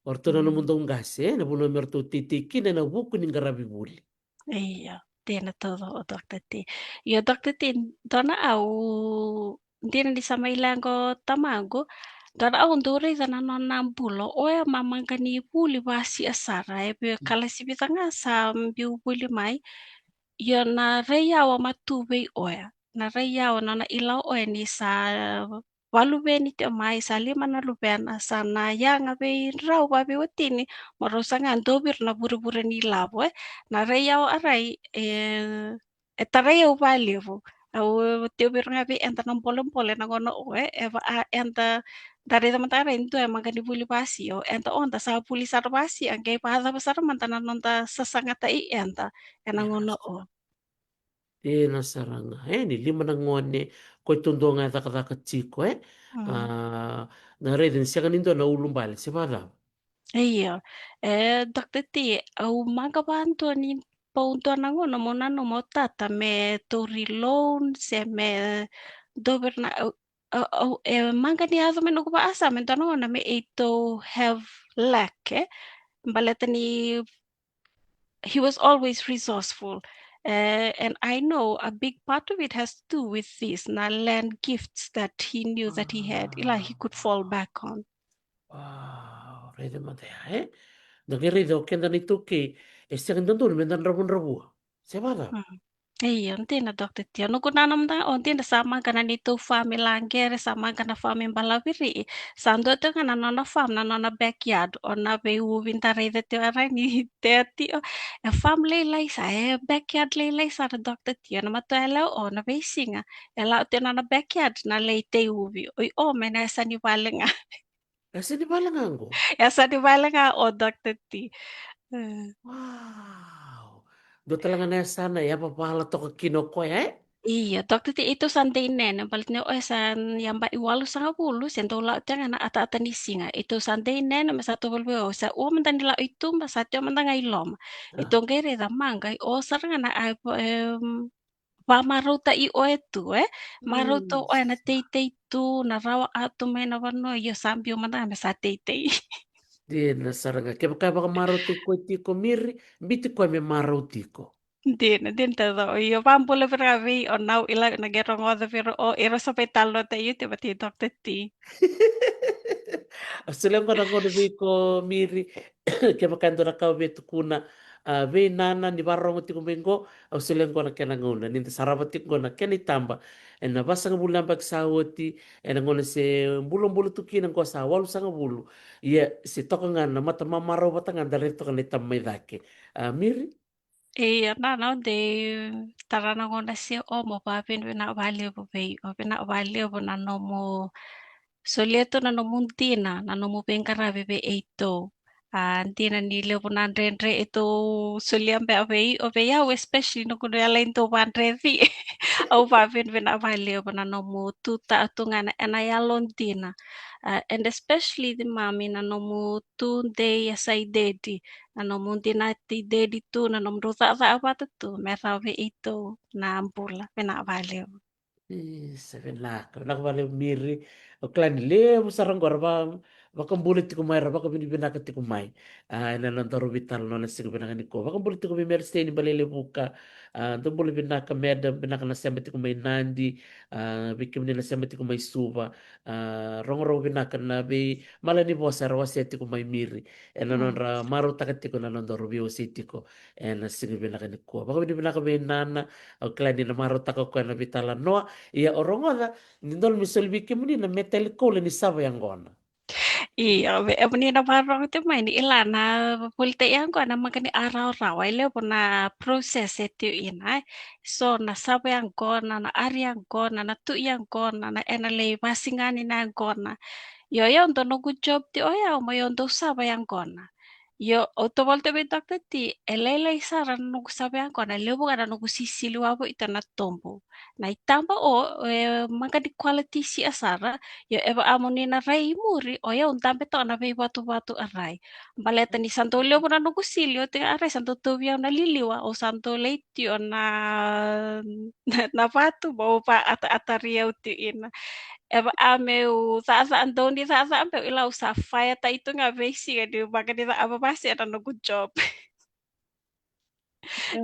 Orto na Hmm. namundong gas, na puno merto titiki na buku ni garabi buli. Iya, tiene todo o doktati. Yo doktati dona au dina di samailango tamago dona au nduri dana no nambulo oe mamanga ni buli wasi asara e pe kala sibitanga sa mbiu buli mai yo na reia wa matube oe na reia wa na ilau oe ni sa walubeni te mai sa lima na lubena sa na yanga be rau ba be watini marosanga dobir na buru-buru ni labo na reia wa arai e tareia o valivo au te bir nga be enta nam pole na gono oe eva a enta dari teman-teman itu emang kan dibully pasi yo enta onta sa puli sar pasi angke pada besar mantana nonta sesangata i enta ena ngono Yes. o. Nasaranga. Ni lima na ngone ko tundonga taka chiko Hmm. Ah, na redin siya kanindo na ulumbali. Sebab. Iya, doktati au magabantu ni paunto na ngono mo nano mo tata me tori loan se me dober na manga ni azo me no ba asa me tono na me ito have lack baleta ni he was always resourceful. And I know a big part of it has to do with this na land gifts that he knew that he had, like he could fall Ah, back on. wow, rede matea. Dagi rede o kenda ni tuki. Siya kanindo na mendan rabun-rabu. Sebab. Mm. Iya, ntina dokter tia. Nuku nanam ta on tinda sama kana nitu farm langere sama kana farm balawiri. Sando tu kana nona farm na nona backyard ona be ubinta rede tia ara ni te tio. E farm le lai sa e backyard le lai sa dokter tia na matu ela ona be singa. Ela te nona backyard na le te ubi. Oi o mena esa ni balenga. Kasi di ba lang anggo? Esa ni balenga o dokter ti. Eh. Wow. Do talaga na sana ya papahala to ka kinoko Iya, waktu itu santai nene baliknya san yamba iwalu sanga bulu sento la tanga na ata ni singa itu santai nene ma satu bulu sa o mantan la itu ma satu mantan ngai lom itu Ah, ngere da manga o saranga na pa maruta i o etu maruta o na tei tei tu na rawa atu me na vano yo sambio mantan ma sa tei tei. di nasaraga. Kaya baka maruti ko tiko miri, biti ko me marutiko. Din todo iyo pampulo pero vi o now ila nagerong o pero o iro sa petalo tayo tiba ti dokter ti. Australia ko na ko na ko miri. Kaya baka ando na ka betu kuna. Ve nana ni barong ti ko bengo. Australia ko na kaya nguna. Ninta sarabati ko na kaya ni tamba. E na basa nga bulan pag sawati. E na ngona se bulong-bulo tuki ng ko sa walu sa nga bulu. Iya, si toka nga na mata mamaraw bata nga dali to ka ni tamay dake. Miri? Iya na no de tarana ko na siya o mo papin value po pay o value po na no mo solieto na no muntina na no mo pengkara bebe ito. Antina ni leo po na rendre ito soliam pe o pe ya especially no kuno ala into pandre fi. Au papin value po na no mo tuta atungan na ya lontina. And especially the mami na no mo tunde ya say dedi. Nanomunti nati dedi tu nanomruta apa tu merawe itu nambula pinabaliw. Sabi na, nakabali miri. O klan levo sarang gorba. Vakambuli tiku mai ra vaka binibinaka tiku mai. Ina nantaro vital no na siku binaka niko. Vakambuli tiku bimer steni balele buka. Tumbuli binaka meda binaka na sembe tiku mai nandi. Bikim ni na sembe tiku mai suva. Rongo binaka na bi malani bosa rawasi tiku mai miri. Ena non Mm. ra maru taka tiku na nantaro biosi tiku. Ena siku binaka niko. Vaka binibinaka nana. O klani na maru taka ko na vitala noa. Ia orongoda. Nindol misol bikim ni na metali kole ni sava yang gona. Iya, menina parang itu main ilana pulte yang ko na magani araw-raw ay lebo na proses itu inay. So nasabi ang ko na ari ang ko na tu yang ko na enale masingani na ko na. Yo yo ndo no good job ti oya mo yo ndo sabi ang ko na. Yo autovoltamente ti elela isara nugu sabihan ko na lebo kana nugu sisili wabo ita na tombo. Na itamba o manga di quality si asara yo eva amoni na rai muri o ya untambe to na vei batu arai. Baleta ni santo lebo na nugu silio te arai santo tobia na liliwa o santo leitio na na batu mau pa ataria uti ina. Eva ameu saan daw ni saan pe ilaw sa fire ta ito nga basic di baga nila ababasi ana no good job.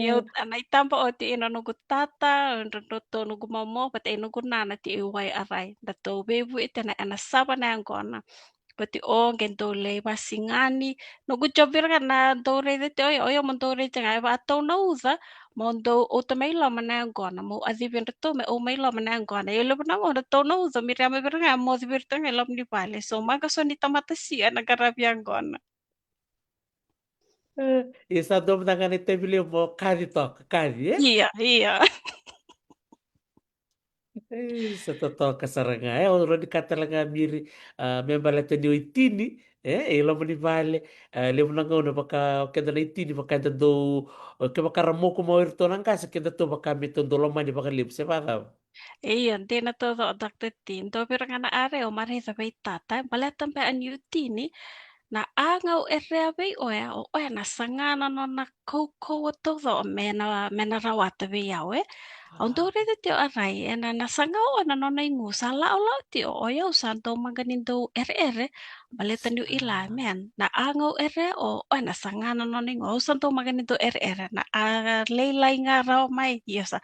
Yo Eh, anay tambo o ti ino no good tata no to no gumomo pati ino nana ti iway aray. Dato bebu ite na ana saba na ang kona. Pati o gento le masingani no good job ka na dore de te oyo mon dore te nga eva ato na uza mondo o te may lo manang kona mo adibin to me o may lo manang kona yo lo na mo to na uza mi rame nga mo adibin to nga lom ni pale so maga so ni tamata siya nagarabiang kona. Isa dom tangani tebili mo kari toka kari eh. Iya iya. Sa totoo kasaranga eh oro dikata langa miri membala tani oitini ilo mani vale le munanga una baka kenda na itini baka do ke baka ramoko mo irto nang kasa kenda to baka metondo lo mani baka lip se baka. Iyon, di na todo daktetin. Do pero nga naare o marisa bay tata, balatan pa an yutini, na angaw ere bay oya na sangana no na koko todo mena rawata bay yawe. Ang dore de tio aray, na nasangaw na no na ingu sa lao tio oya usanto maganin do ere baletan yu ilamen, na angaw ere o na sangana no na ingu, usanto maganin do ere na leilay nga raw may, yes,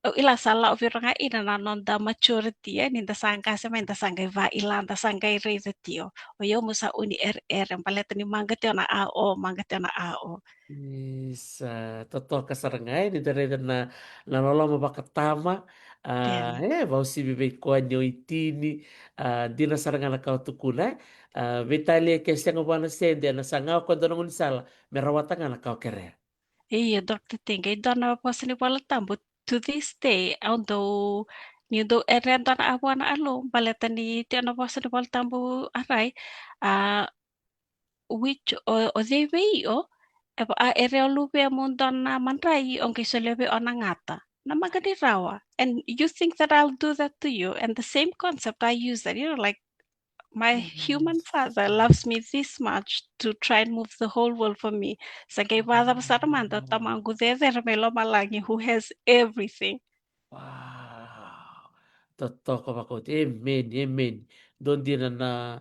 o ila sala o viranga ina na non da maturity ninda sangka sa ninda sangkay va ilanda sangkay reze tio o yo musa uni ang paleta ni mangga tio na ao mangga tio na ao. Isa totoo kasaranga ni dere na nalolo bakatama Den bau si bibe ko anyo itini di na saranga na kau tukuna vitali ke sengo bana sende na sanga ko dono ni sala merawatanga na kau kere. iya dokter tingkay dona po ni pala tambo to this day although ni do eren dona awa na alo paleta ni tio na po ni pala tambo aray ah which o debe o ere o lupe mo dona manray on kay solebe o nangata na magani rawa and you think that I'll do that to you and the same concept I use that like my human father loves me this much to try and move the whole world for me. Sa kay father sa ramanda tamang gudeder melo malangi who has everything. Wow. Totoo ka bakot. Amen, amen. Doon din na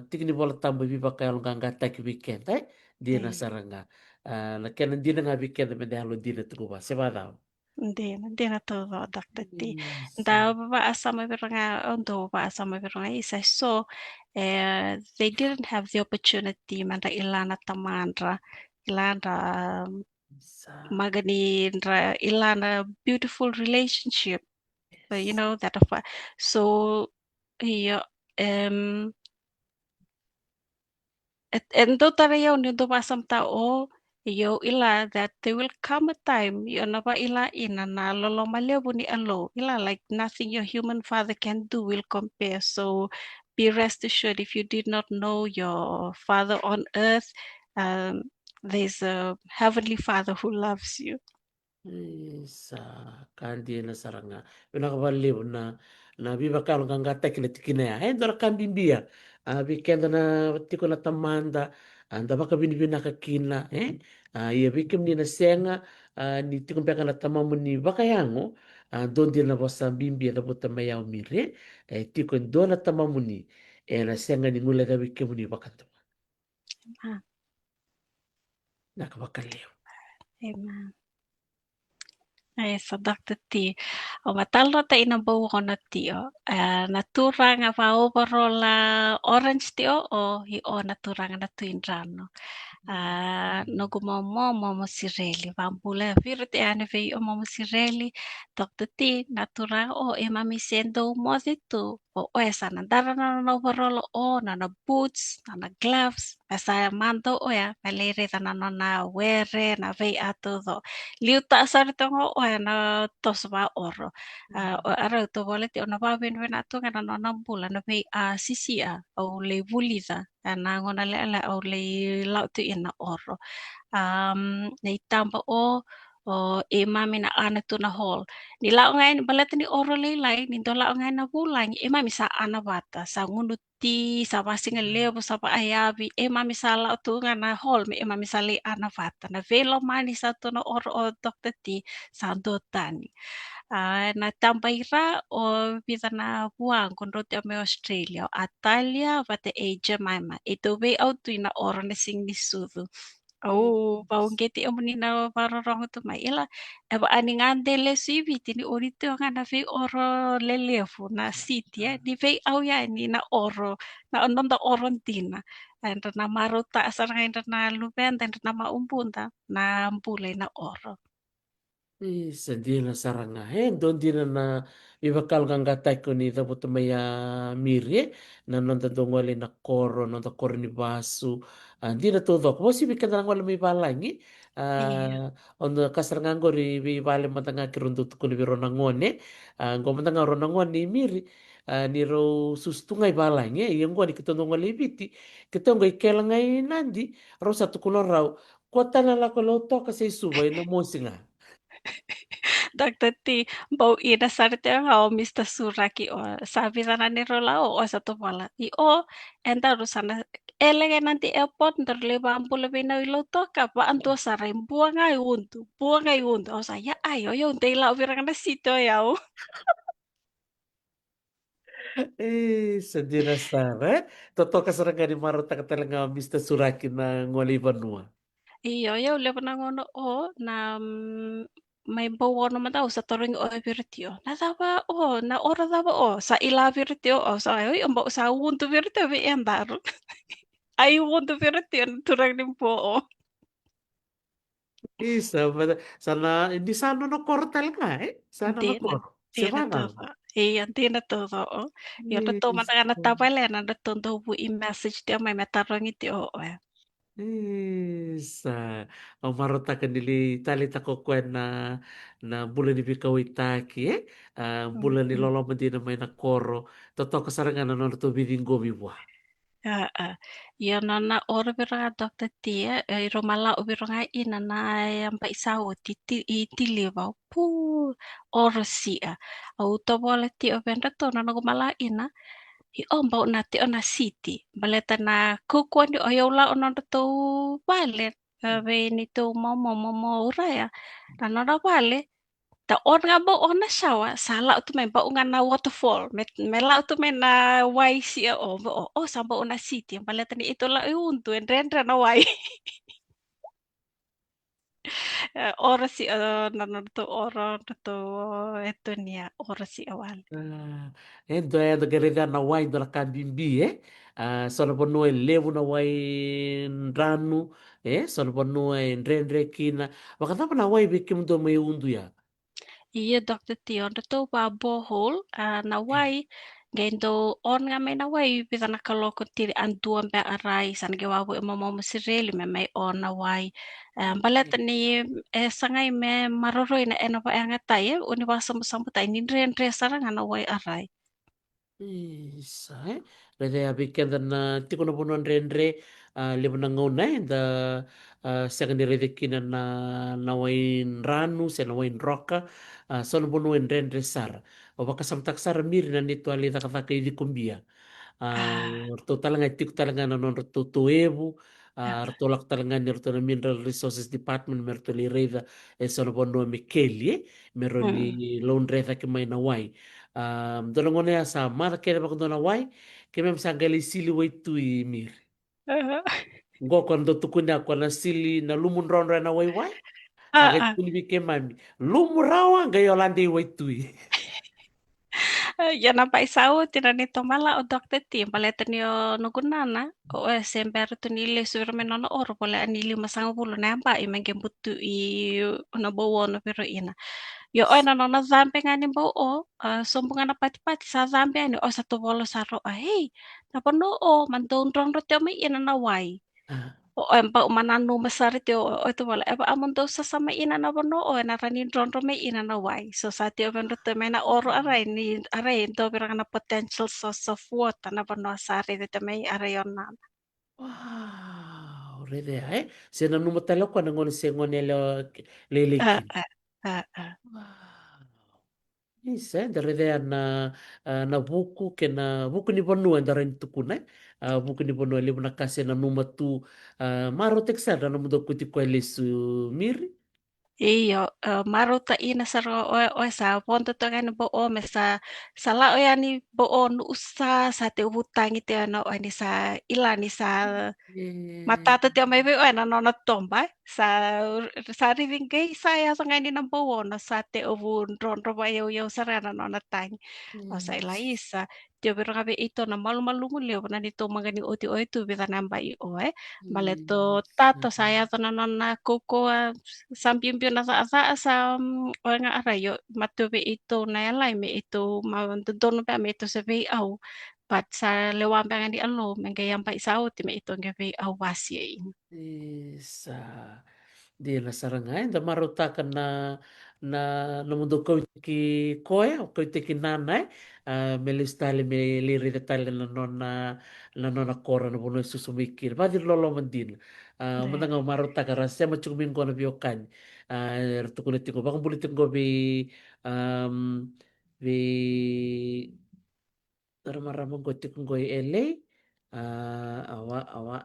tigni bola tambo biba kaya lunga taki weekend di na Eh, saranga. Na kaya di na nga weekend me dahalo di na truba. Seba daw. hindi na to daktati. Isa. Da babaasa mo pero nga ondo babaasa mo pero nga isa so they didn't have the opportunity man ra ilana tamandra ilana Isa. maganindra ilana beautiful relationship. You Yes. know that of so yeah endo tarayaw nindo pasam tao yo ila that there will come a time yo na ba ila ina na lolo malebo ni alo ila like nothing your human father can do will compare so be rest assured if you did not know your father on earth um, there's a heavenly father who loves you. Isa kandi na saranga. Pinakabaliw na biba ka lunga taki na tikina ya. Dora kambimbia. Weekend na tiko na tamanda. Anda baka binibina ka kina iya bikim ni na senga ni tiko peka na tamamu ni baka yango. Don din na bosa bimbia na buta mayaw mire. Tiko do na tamamu ni. Ela senga ni ngula da wike muni wakatu. Ah, Nakabakaleo. amen. Ay, Dr. T. O matalo ta ina bau na tio. Naturanga va overall orange tio o hi o naturanga na tuindrano. No gumomo momo sireli. Vampula viro te ane vei o momo sireli. Dr. T. Naturanga o e mami sendo mozi tu. O esa na dara na overall o na boots na gloves. Esa mando o ya. Malere na na were na vei ato do. Liu ta sar tongo o na tos va oro. O ara to vole te ona va ven ven ato ngana no na bula na vei a sisi a o le vulida na ngona le ala o le lau tu ina oro. Nei tamba o e mami na ana tu na hall. Ni lau ngai ni balet ni oro le lai ni do lau ngai na bulang e mami sa ana vata sa ngunu ti sa vasinga levo sa pa ayabi e mami sa lau tu ngana hall me e mami sa le ana vata na velo mani sa tu na oro o dokter ti sa do tani. Na tambaira o vida na buang kon rote me Australia o Atalia vate e Jemima e to ve au tu na oro na sing ni sudu. Oh, paunggeti o muni na parorong tu mai ela eba ani ngande le sivi tini orito nga na ve oro lelefu na siti ni ve au ya ni na oro na ononda oron tina and na maruta asar nga na lubenda and na maumbunda na mbule na oro. Sadina saranga he don dina na ibakal ganga taiko ni da buto maya miri na nonda dongole na koro nonda koro ni basu dina to dok mo sibi kadang wala mi balangi Iya. onda kasar nganggo ri bale matanga kirundu tukuli biro nangone ngo matanga ro nangone miri ni ro sustungai balangi yang gua di kitondo ngole biti kitongo ikelangai nandi ro satu kulo rau kota na lako loto kasi subai no mosinga. Dr. T, bau ina sarte nga o Mr. Suraki o sabi sana ni Rola o satu pala. I o enta rusana elege nanti airport ntar leba ampula bina ilo toka pa antua sarai buang ai untu o saya ayo yo unte ila virang na sito yao. Sedih Sara. Toto kasaranga ni Maruta katalang Mr. Suraki na ngoli banua. Iyo yo leba na ngono o na may bawa naman daw sa turing o virtio. Na taba o na ora taba o sa ila virtio o sa ayo ang bau sa untu virtio vi endaro. Ay untu virtio turang nimpo o. Isa, sana di sana no koro talaga Sana no Tiene, koro. tiene Semanang. todo. Iya, tiene todo. Oh. Yo na to mata na Isa. tapalena na to do bu i-message dia may metarong iti o. Isa. Ang Maruta kanili talita ko kwen na bulan ni Bikawitaki bulan ni Mm. Lolo Medina may na koro. Toto kasaranga na no to biding gomi buah. Yo na na oro bira dokter tia ro mala o bira nga ina na yang pa isaw ti liva pu oro sia. Au to bola ti o benda to na no mala ina. I omba na te ona city. Baleta na kukuan di oyola ona to vale. Ve ni to momo uraya. Na nora vale. Ta on nga ba ona shawa sala tu men ba unga na waterfall. Mela tu men na wai si o samba ona city. Baleta ni ito la untu en rendre na wai. Ora si na to ora to eto niya ora si awal. Do garega na wai do la kambimbi sono pono e levu na wai ranu sono pono e rendre kina wakata na wai bikim do mai undu ya. Iya Dr. Tion to ba bohol na wai gendo on nga may na wai bisa nakaloko tiri anduan ba aray san gawawo mo masireli me may on na wai balet ni sangay me maroroy na eno pa nga tayo uniwasa mo sampo tayo nindren sarang na wai aray. Isa Rede abiken na tiko na pono rendre levu na ngona da second rede kina na wai ranu se na wai roka sono pono en rendre sar. O baka samtak sar mir na nito alita kata kay di kumbia. Ah, Total nga tik talaga na non tutuebu Rtolak talangani rtona Mineral Resources Department mertoli reva e sono bono Mikeli meroli Mm. loan reva ke mai na wai. Dona ngone asa mara kele bak dona wai ke mem sangali sili wai tui mir. Uh, Ngo kondo tukuna kwa na sili na lumun ronra na wai wai. Sagai uh, tukuni bike mami. Lumurawa nga yolande wai tui. Ya nampak isau tinanito mala o dokter ti paleta niyo nugunana o semper tu nili surmenono oro pole anili masang pulo nampak imang butu I na bowo no pero ina yo na nona zampe ngani bo o sombong na pati-pati sa zampe ani o satu bolo saro hey tapon no o mantong rong rote mai ina na wai Ah, o empa mananu masari teo o itu wala eba amon do sa sama ina na bono o na rani dron me ina na wai so sa teo ben rote me na oro arai ni arai do birang na potential source of water na bono sari de me arai ona wow, rede ai. Sena numa talo kwa ngone se ngone le ah lekin. ah ah Wow. Isa, rede na buku ke na buku ni bonua ndara ni tukuna. Buku ni bonua le na kase na numa tu maro teksa na mudo kuti kwa lesu miri. iyo maruta ina saro o sa ponto to kan bo o mesa sala o yani bo o nu usa sa te utangi te no o ni sa ilani sa Eh, Matata ti may oi nanonood tomba sa rivingay saya sa ngayon ng bawo na sa te ovun ron robayaw yaw sa rana no natang o sa yes. ilaisa ti pero kabe ito na malumalumulyo na nito mga ni oti oi tu bita namba I oe baleto Yes. tato saya to nanon na koko sampimpyo na sa o nga arayo matubi ito na yalay me ito madodono pa me ito sa VAW Pat sa lewampangan di alo menggayang pa isao ti maitong gabi awasye. Isa. Di na sarangay da maruta ka na namundo ko ki koe o ko te ki nanay melistali me liri detali na nona kora na bono susumikir ba dir lolo mandin De manda nga maruta ka rasa ma chumin ko na biokan erto ko nitiko bakang bulitin ko um, bi ramang ko tikong ko ele awa awa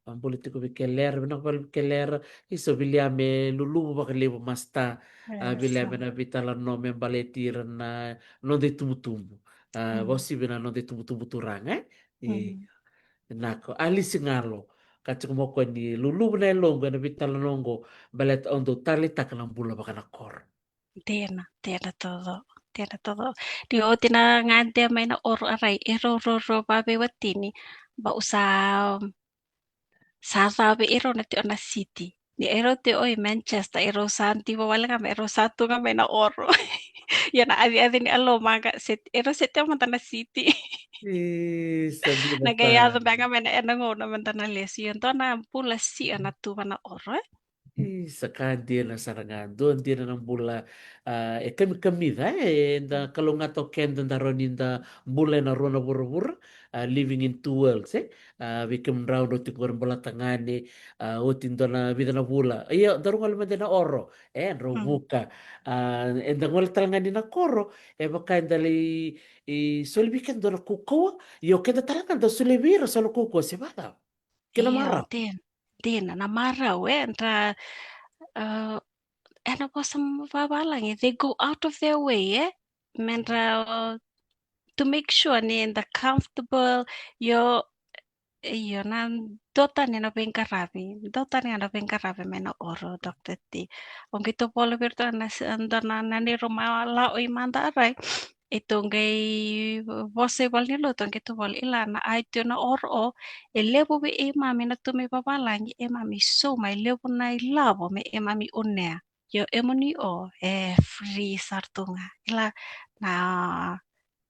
ang politiko bi keler binang pal keler iso biliame lulu ba lebo masta biliame esa. na bitala no men baletir na non de tumutumu Mm, bosi bina non de tumutumu turang mm. nako ali singalo kacik mo ko ni lulu na longo na bitala nongo balet ondo tali taklang bula baka na kor. Tiada todo. Tiada todo. Di o tina ngante may na oro aray ero ro ro babe watini ba usam sasabi ero na ti ona city. Di ero ti oy Manchester ero santi wala kami ero satu kami na oro. Yan na adi ni alo maga set ero set yung na city. Sabi na pa. Nagayado ba kami na enango naman na lesyon to na pula si anak tu na oro. Saka dia na sarangan doon dia na ng bula kami kami da da kalau nga to ken da ron in da bula na ron na bur living in two worlds we come round oti ko bola tangani oti do na vida na bula iya daru ngal man na oro ro Hmm, buka da ngal tangani na koro baka dali solbikan do na kuko yo keda tarangan do sulebira solo kuko se bata kina iyo marap. din namaraw entra ano po sa mababalang they go out of their way mentra to make sure ni the comfortable yo iyo nan dota ni na bengkarabi dota ni na bengkarabi mena oro dokter ti ong kito polo virtual na andana na ni rumala o imanda aray itong gay possible ni lutong kito bol ila na ay na oro e lebo be e mami na tumi babalang e mami so may lebo na ilabo me e mami unea yo emoni o free sartunga ila na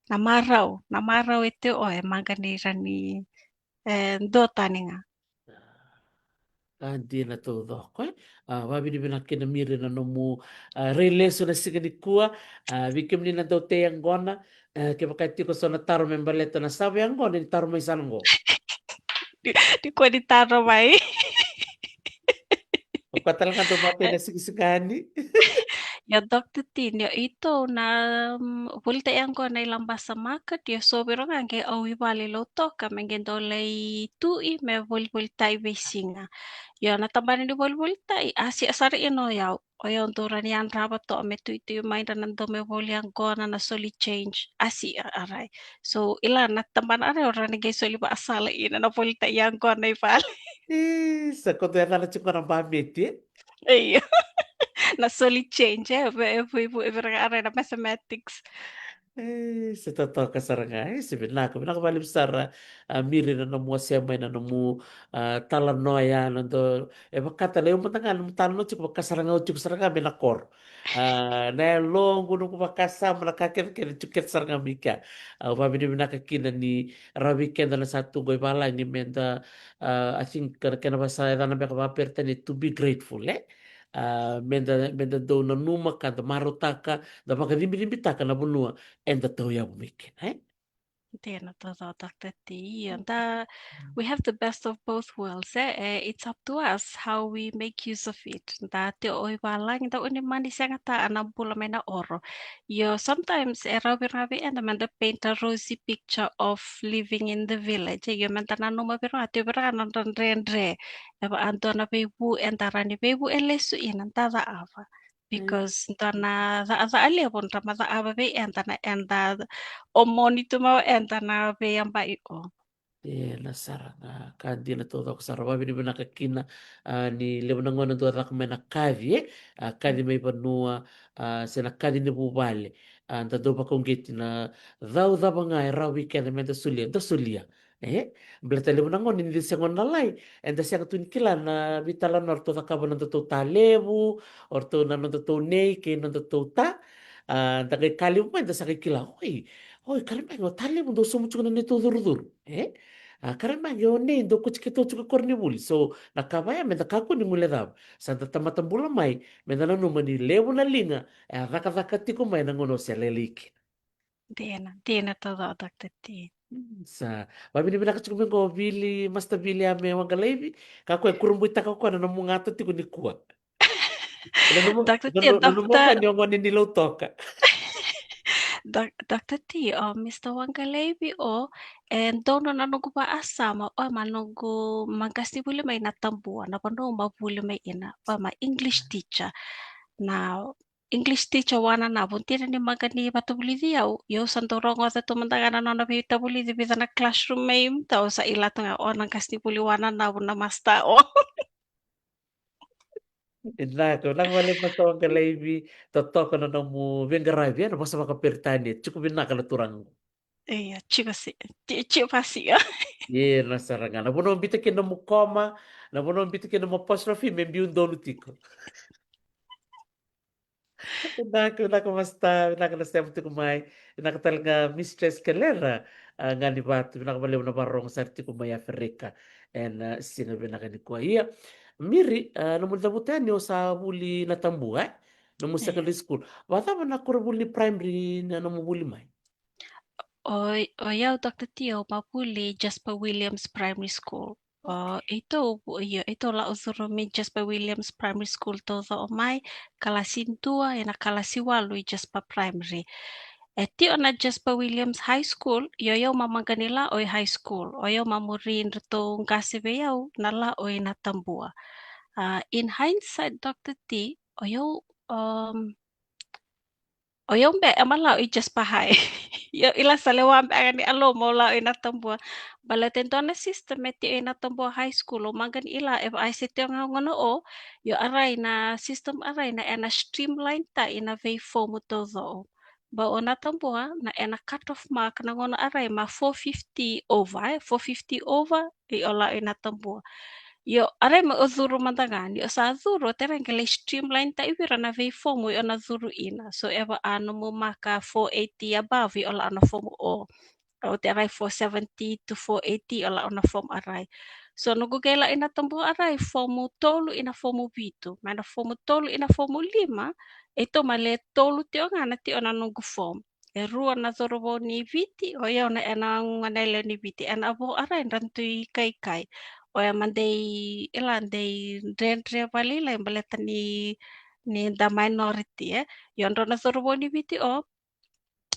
namaraw ito o maganira ni dota ni nga. Hindi na to ko babi ni binakin na miri na no mo releso na siga ni kuwa bikim ni na daw te ang gona kaya bakit ko so na taro membaleto na sabi ang gona ni taro may sanong Di di ko ditaro mai. Pagkatal nga dumatay na sigisigani. Ja, Dr. Tin, ja ito na vuelta ko na ilang basa makat ya sobiro nga ke awi bali lo toka mengen dolay tui me volta i besinga. Ya natabani di volta i asi asari ino ya. O ya unturan yan rabat to me tu mai dan nanto me voliang ko na soli change asi aray. So ila natamban aray orang ni soli ba asala ina na volta yang ko na ipal. Sa quando era la chukura mbameti. Iya. Na soli change ibu aray na mathematics. Se totoka saranga se vinaka vale bisara miri na namu sema na namu tala noya nando e bakata leo matanga namu tala no chuko kasaranga chuko saranga bena kor na longo no bakasa mana kaker ke chuket saranga mika va bini vinaka kina ni rawi kenda na satu goi bala ni menda I think kena basa dana beka va pertene to be grateful menda do na numa kada marotaka da baka rimbi taka na bunua and the Toya Weekend, eh? Det är något att ta that we have the best of both worlds. It's up to us how we make use of it. That te oi walang da uni mani sanga ta anabula mena oro. Yo sometimes rabi and the paint a rosy picture of living in the village. Yo mentana no mabiro ati bra nan rendre. Eba antona bebu entarani bebu elesu inanta ava. Because dana the ali pon rama ava be entana enda o monito mau enta na be yang bai o. Na saranga kandi na todo ko sarwa bini bina kakina ni lebo na ngona do rak mena kavi kadi mai panua sena kadi ni bubale anta do pa kongeti na dau da banga ra weekend menta sulia da sulia bleta lebo na ngona ni sengon na lai enta sia tun kila na vitala nor to ka na to talebu or to na no to nei ke no to ta anta ke kali mo enta sa kila oi oi kare mai no talebu do sumu chuna ni to dur karena yo ne do kuch kito chuka korni buli so nakabaya menda kaku ni mule dab santa tamata bula mai menda no mani lewu na linga raka raka tiko mai na ngono se leliki Det är något att ta till. sa babi ni binaka chuka ko bili masta bili ame wanga levi kaku e kurumbu itaka ko na munga to tiko ni kuwa Dr. T, no mo ka ni ngoni ni lo toka Dr. T, Mr. Wangalebi o and dono na nugu ba asama o manugu magasti buli may natambua na pano mabuli may ina o ma English teacher na English teacher wana na bunti na ni magani batubuli diyaw yo santorongo sa tumandanga na na bitabuli di bisa na classroom may imtaw sa ilato nga o nang kasti buli wana na na masta o. Exato, lang wale masta wanga levi totoka na mo venga ravi ano masa maka pertani chuku binaka na turang Iya, chico pasi ya. Ye nasarangana. Bono mbita kina mukoma, na bono mbita kina apostrophe, membi un dolo tico. Naka basta, naka na step tico mai, naka talaga mistress kalera, nga ni batu, naka balew na barong sa tico mai Afrika. And sinabi naka ni kwa iya. Miri, namun dabutan yo sa buli natambu, namun Iya. secondary school. Bata ba na buli primary na namun buli mai? O eu Dr. Tio mapuli Jasper Williams Primary School. Ito la uzurumi Jasper Williams Primary School todo o mai kalasintua na kalasiwalu i Jasper Primary. Tio na Jasper Williams High School, yo mamaganila o high school. O yo mamurin rito ngasibe yau nala o natambua. In hindsight, Dr. T, oyombe amala i just pahay. Yo ila sa lewambe agani alo mo la ina tambua. Balaten to na system eti ina tambua high school o magan ila if I sit yung ngono o yo aray na system aray na ena streamline ta ina vey form to zo. Ba o na tambua na ena cut off mark na ngono aray ma 450 over 450 over i ola ina tambua. Yo aray ma uzuru mandangan yo sa zuru tereng kele streamline ta ibira na vey form yo na zuru ina. So eva ano mo maka 480 above yo ola ano form o. O te aray 470 to 480 ola ano form aray. So nugugela ina tambu aray form tolu ina form vitu. Mana form tolu ina form 5 ito male tolu ti o ngana ti ona nugu form. E rua na zorobo ni viti o ya na ena nganele ni viti ena abo aray rantui kai kai. O ya mandei ilandei rendre valila imbaleta ni ni the minority yon rona soroboni viti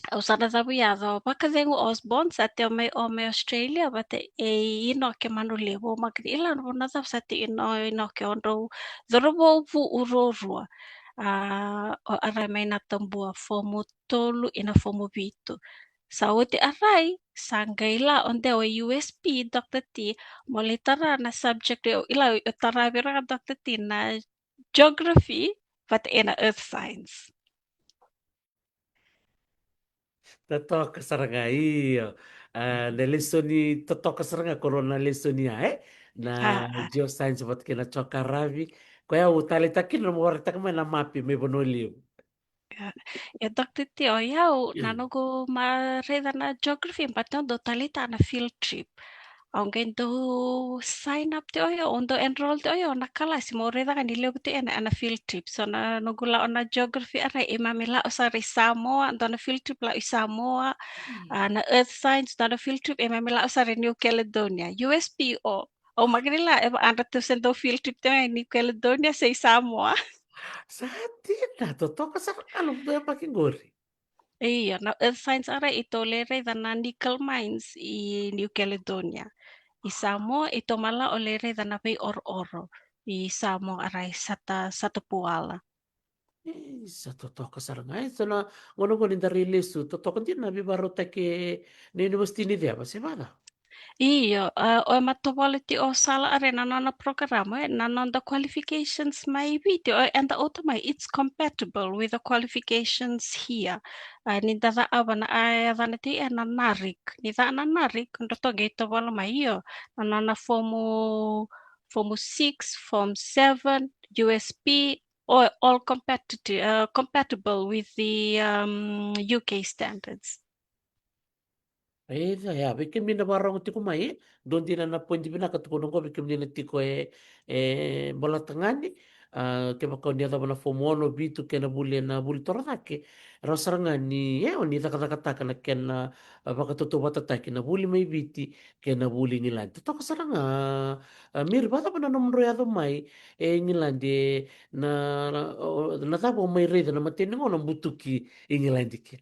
usana zawiyazo pakazengu Osborne sati ome Australia bate inoke manulevo magri ilan rona zap sati inoke onro zorobo vu urorua o arai mai na tambua fomu tolu ina fomu vitu. Sauti arai sanggaila onde o USP Dr. T molitara na subject ila utara bira Dr. T na geography but ina earth science. Totoka saranga iyo. Na lesoni totoka saranga corona lesoni na Ah, geoscience vat kena choka ravi. Kwa ya utali takin no mo tak na mapi me bonolio. ya Dr. T o yau nanogo mareda na geography but do talita na field trip. Aunque do sign up te oyo, ondo enroll te oyo, nakala si mo reda kan ileo te ana field trip. So na nugula ona geography ara imamila osari Samoa, ando na field trip la i Samoa, na earth science, ando na field trip imamila osari New Caledonia. USPO. O magrila eba anda tu sendo field trip te New Caledonia say Samoa. Sa tina totoka saranga lo do pakin gori. Iya, na earth science ara itolere na nickel mines i New Caledonia. I Samoa ito mala olere na pay or-oro. I Samoa aray sata puala. Sa totoka saranga so na ngono ko ni dari lesu totoka din na bibaro take ni university ni dia ba semana. Iyo, o matawaliti o sala are nanana programa nananda qualifications may video and the automai it's compatible with the qualifications here. Ni dada awana ay vanati nanarik. Ni da nanarik ndo toge ito wala mai iyo. Nanana formu 6, form 7, USP all compatible with the UK standards. Ya, bikin mina barang tiko mai, don dina na pointi bina ka tuko nongo bikin mina tiko bola tangani, ke baka ni ata bana fomono bitu ke na buli torata ke rasaranga ni oni taka taka taka na ke na baka toto bata taki na buli mai biti ke na buli ngilan. Toto ka saranga mir bata bana nomro ya mai ngilan de na na tabo mai reda na matene ngono butuki ngilan dikin.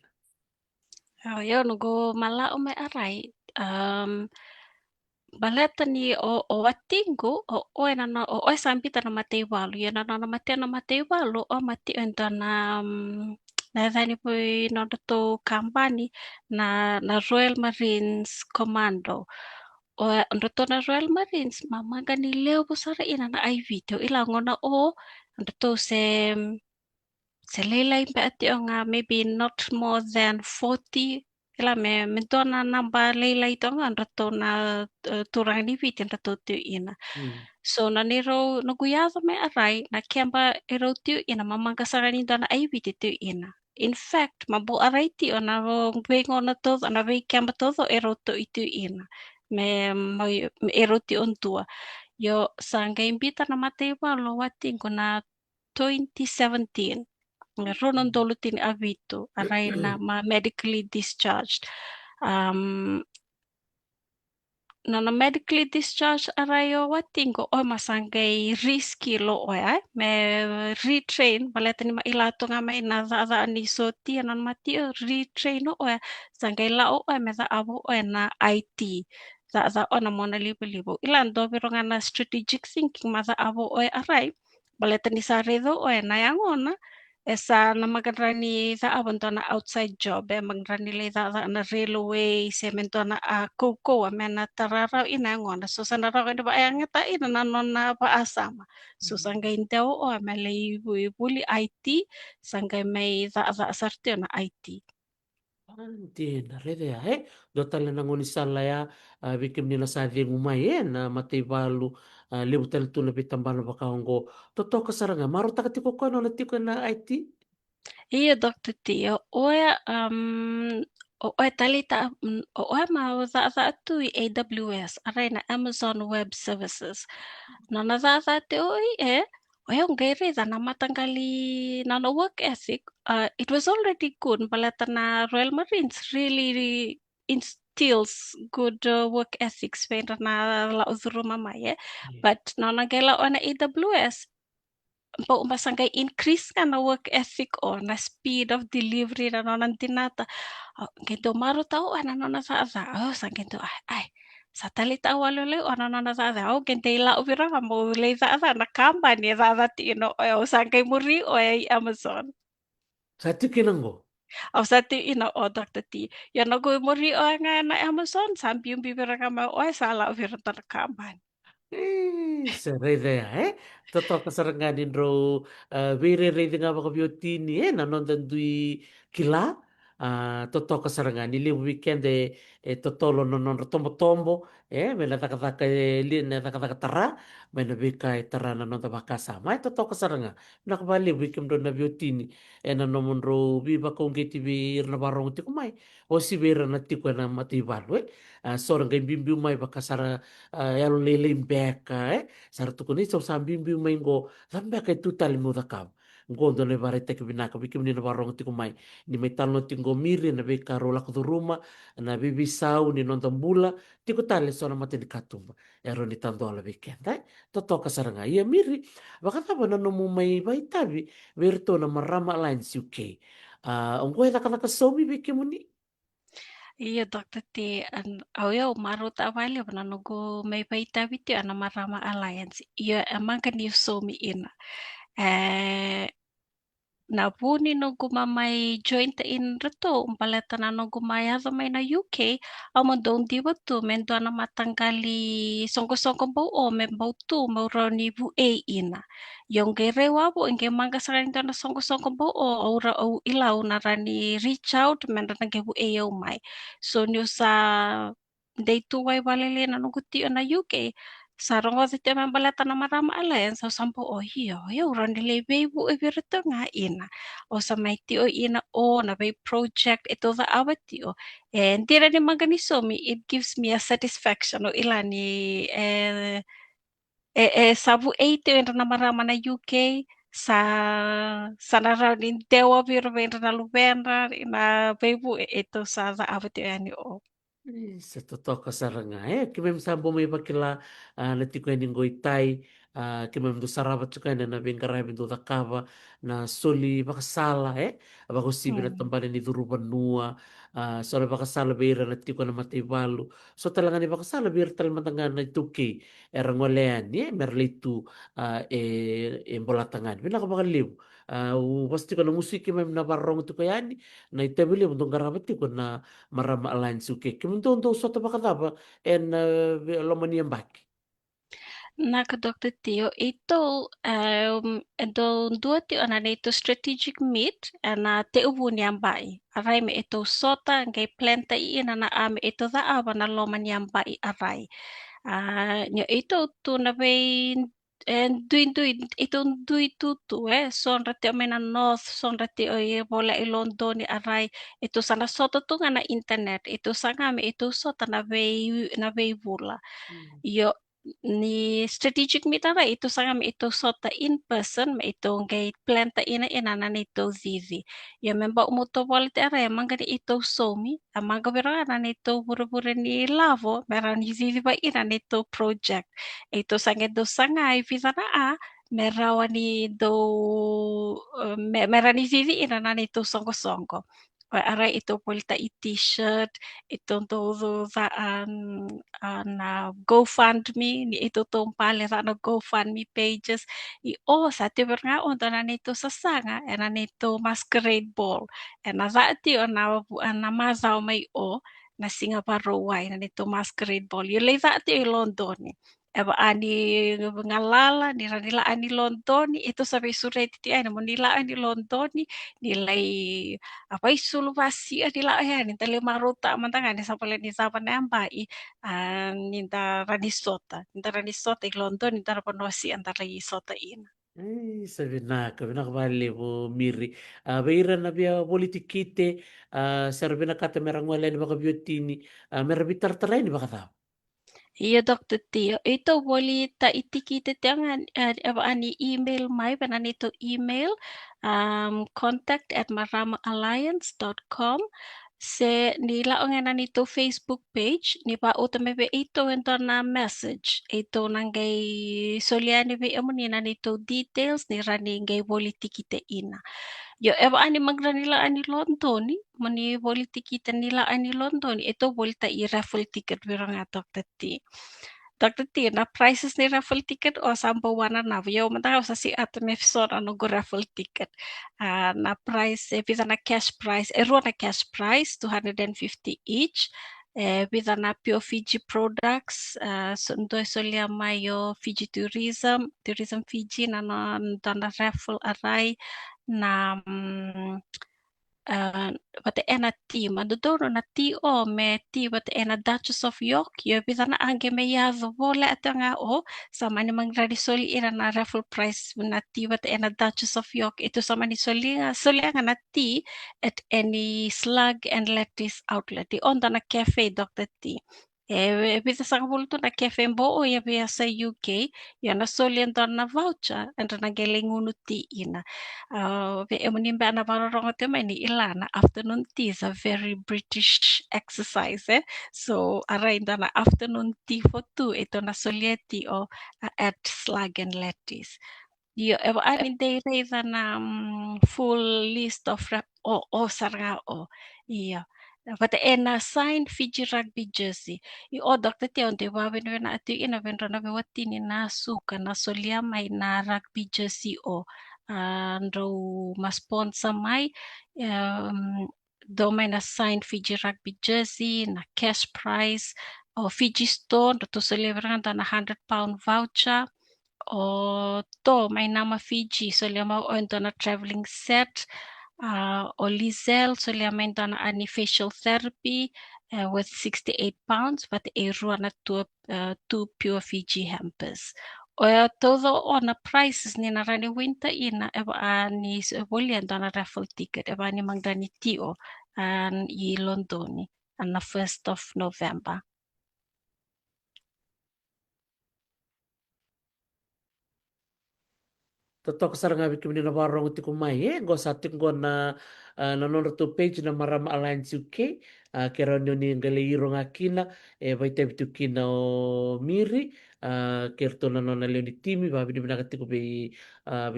Oh, yo nugu mala o mai arai. Baleta ni o watingu o ena na o sampita na matei walu ya na matei na matei walu o mati ento na na dhani pui na to kampani na Royal Marines Commando. O ndo to na Royal Marines mama gani leo busara ina na ai video ila ngona o ndo to se leilai pe ati o nga maybe not more than 40 ila me tona namba leilai to nga rato na turang ni vitin rato tu ina. So na nero no guyaza me arai na kiamba ero tu ina mamang kasarani dona ai viti tu ina. In fact, mabu arai ti ona vengo na todo na ve kiamba todo ero tu itu ina. Me ero ti on tua. Yo sanga imbita na mateiwa lo wating ko na 2017. Ronon dolutin avito aray na medically discharged. Na medically discharged arayo watingo o masangay risky lo o me retrain baleta ni mailato nga may naza ni soti anan mati retrain o sangay lao o me za abo o na IT za o na mona libo ilan do biro nga na strategic thinking maza abo o aray baleta ni sa redo o na yangona esa na maganrani za abon na outside job maganrani le za na railway semento na koko amena tararaw ina ngona so sa naraw ina ba ay ngata ina na non na paasama so sanggay daw o amelay buli IT sanggay may za sarte na IT. Antena rede ya dotale na ngoni sala ya bikim nila sa vengu mai na matei balu lebu tele tu lebih tambah baka hongo toto kasaranga maro takati ko kono na tiko na IT. Iya Dr. Tio, oya oya talita oya mau za tu AWS aray na Amazon Web Services. Na za te oi oya ngere za na matanggali na no work ethic. It was already good balata na Royal Marines really instills good work ethics when na la uzuru mama but na nagela on AWS Sangkay increase ka na work ethic o na speed of delivery na no ng tinata. Kento maro tao ano na sa sa kento ay sa talita walole ano na sa kente ila ubira ka mo le sa nakamba ni sa tino o sangkay muri o ay Amazon. Sa ti kinanggo. Sa ti ina o Dr. T. Yan ako muri o nga na Amazon sampi yung bibira ka mo o sala ubira ta nakamban. Sarere totoo kasaranganin ro wirere nga makabiotini nanondan dui kila totoo kasarangani li weekend totolo nonon tombo-tombo may natakataka li natakataka tara may nabika tara nanon tabakasama totoo kasaranga nakabali weekend ro na biotini nanomon ro biba kong geti bir na barong ti kumay o si bira na ti ko na matibalo sorang kay bimbi umay bakasara yalo lele imbeka sartu kuni so sambimbi maingo sambe kai tutal mo dakam ngondo le bare tek binaka bikim ni barong ti kumai ni mai talo ti ngomiri na be karo la kutu ruma na bibi sau ni nonton bula ti ko tale so na mate di katumba ero ni tando la weekend toto kasaranga ia miri baka taba na no mai bai tabi verto na marama lines UK ongko eta kana kasomi bikim ni Iya Dr. T, au maru ta vale nugu may paita viti ana Marama Alliance. Iya emang kan you saw me in. Eh, Nabuni no gumamay joint in reto umpaleta na no gumaya may na UK amo don di watu mendo na matanggali songko-songko bau o membau tu mau roni bu ina yung gerewa bu inge manga sarain na songko-songko bau o aura au ilau na rani reach out mendo na gebu yo mai so nyo sa day tuway walele na nuguti na UK sarong o siti balata na Marama Alliance sa sampo o hiyo rani lebe bu e virito nga ina o sa may tio ina o na may project ito sa awat tio and tira ni maganisomi it gives me a satisfaction o ilani sabu 8 na Marama na UK sa naranin dewa viro na lubera na bebu ito sa awat tio yani o. Sa totoo kasaranga kimem sambo may bakila natikuan ng goitay kimem do sarabat suka na bengkaray do takava na soli bakasala abako sibi na Hmm. tambalan ni duruban nua soli bakasala beira na tikuan na matibalo so talaga ni bakasala beira tal matangan na tuki erangolean merlitu embolatangan binakabakaliw pasti ko na musiki mem na barong tu kayani na itabili mo tong karabati ko na Marama Alliance UK. Kimunto soto bakataba en lomani ambaki. Naka Dr. Teo, ito ito dua ti ana ito strategic meet ana te ubu niambai. Aray me ito sota ngay planta i na ame ito da aba na loma niambai aray. Nyo ito tu na bay duin ito dui tutu son rati ame na north son rati o bola i London ni aray ito sana sota tu nga na internet ito sanga me ito sota na bay bula. Yo ni strategic meet ara ito sa kami ito sota in person ma ito ngay planta ina na nito zizi. Ya memba umuto walite ara manga ni ito somi amanga bera na nito buru-buru ni lavo mera ni zizi ba ina nito project. Ito sa do sanga visa na merawa ni do mera ni zizi ina na nito songko-songko. Ara ito polita i t-shirt ito todo na GoFundMe ni ito tong pale sa no GoFundMe pages sa ti nga on na nito sa sanga na nito masquerade ball na sa ti na mazaw may na singa paruway na nito masquerade ball yung sa ti London ni Eba ani ngalala ni nila ani London ito sa suret ti ay mo nila ani London nilay apay sulubasi nila ayan tali maruta man tanga ni sa pala ni sa panambay ninta ranisota i London ninta raponosi antara i sota ina. Sabi na kami nakabali mo miri. Baira na biya politikite serbe na kata merang wala ni baka biotini merabitar taray ni baka tao. Iya Dr. Tio, ito bolita itikita tangan ani email mai panan ito email contact@maramaalliance.com Se ni laongan ani to Facebook page ni pa utame be ito ento na message ito nanggay soliani be amo ni nani to details ni rani ngay politikite ina yo eba ani magranila ani London ni mani politikita nila ani London ito bolita i raffle ticket birang atok tati Dr. T, na prices ni raffle ticket o sampo wana na yo mata sa si at me ano go raffle ticket. Na price with na cash price, na cash price 250 each. With na pure Fiji products, so ndo solia mayo Fiji tourism Fiji na na raffle arai na wat ena ti madodoro na ti o me ti wat ena Duchess of York yo bisa na angge me ya vola atanga o sama ni mangradi soli ira na raffle price na ti wat ena Duchess of York itu sama ni soli nga na ti at any slug and lettuce outlet di on na cafe Dr. T bisa sa kabulto na cafe mbo o ya sa UK ya na soli na voucher and na gelingunu ti ina Emunimba na marorong ni ilana afternoon tea is a very British exercise. So arainda na afternoon tea for two ito na solieti o add slag and lettuce. I mean they raise an full list of o sarga o. Yeah. But ena signed Fiji rugby jersey. O Dr. Tia onde wawin na ati ina venra na bewati ni na suka na solia mai na rugby jersey o andro ma-sponsor mai do may na signed Fiji rugby jersey na cash prize o Fiji store to celebrar na £100 voucher o to may nama Fiji so liama o ito na traveling set o Lizel so liama ito na ani facial therapy with £68 but a na two pure Fiji hampers o todo ona prices ni na rani winter ina eba ni bolian na raffle ticket eba ni mangdani tio an i Londoni on the 1st of November. Totok saranga wiki mini na warong uti kumai go satu go na nono tu page na Marama Alliance UK kera ni ngale iro ngakina vai te bitu kina o miri kerto na nona leoni timi ba bini bina katiko be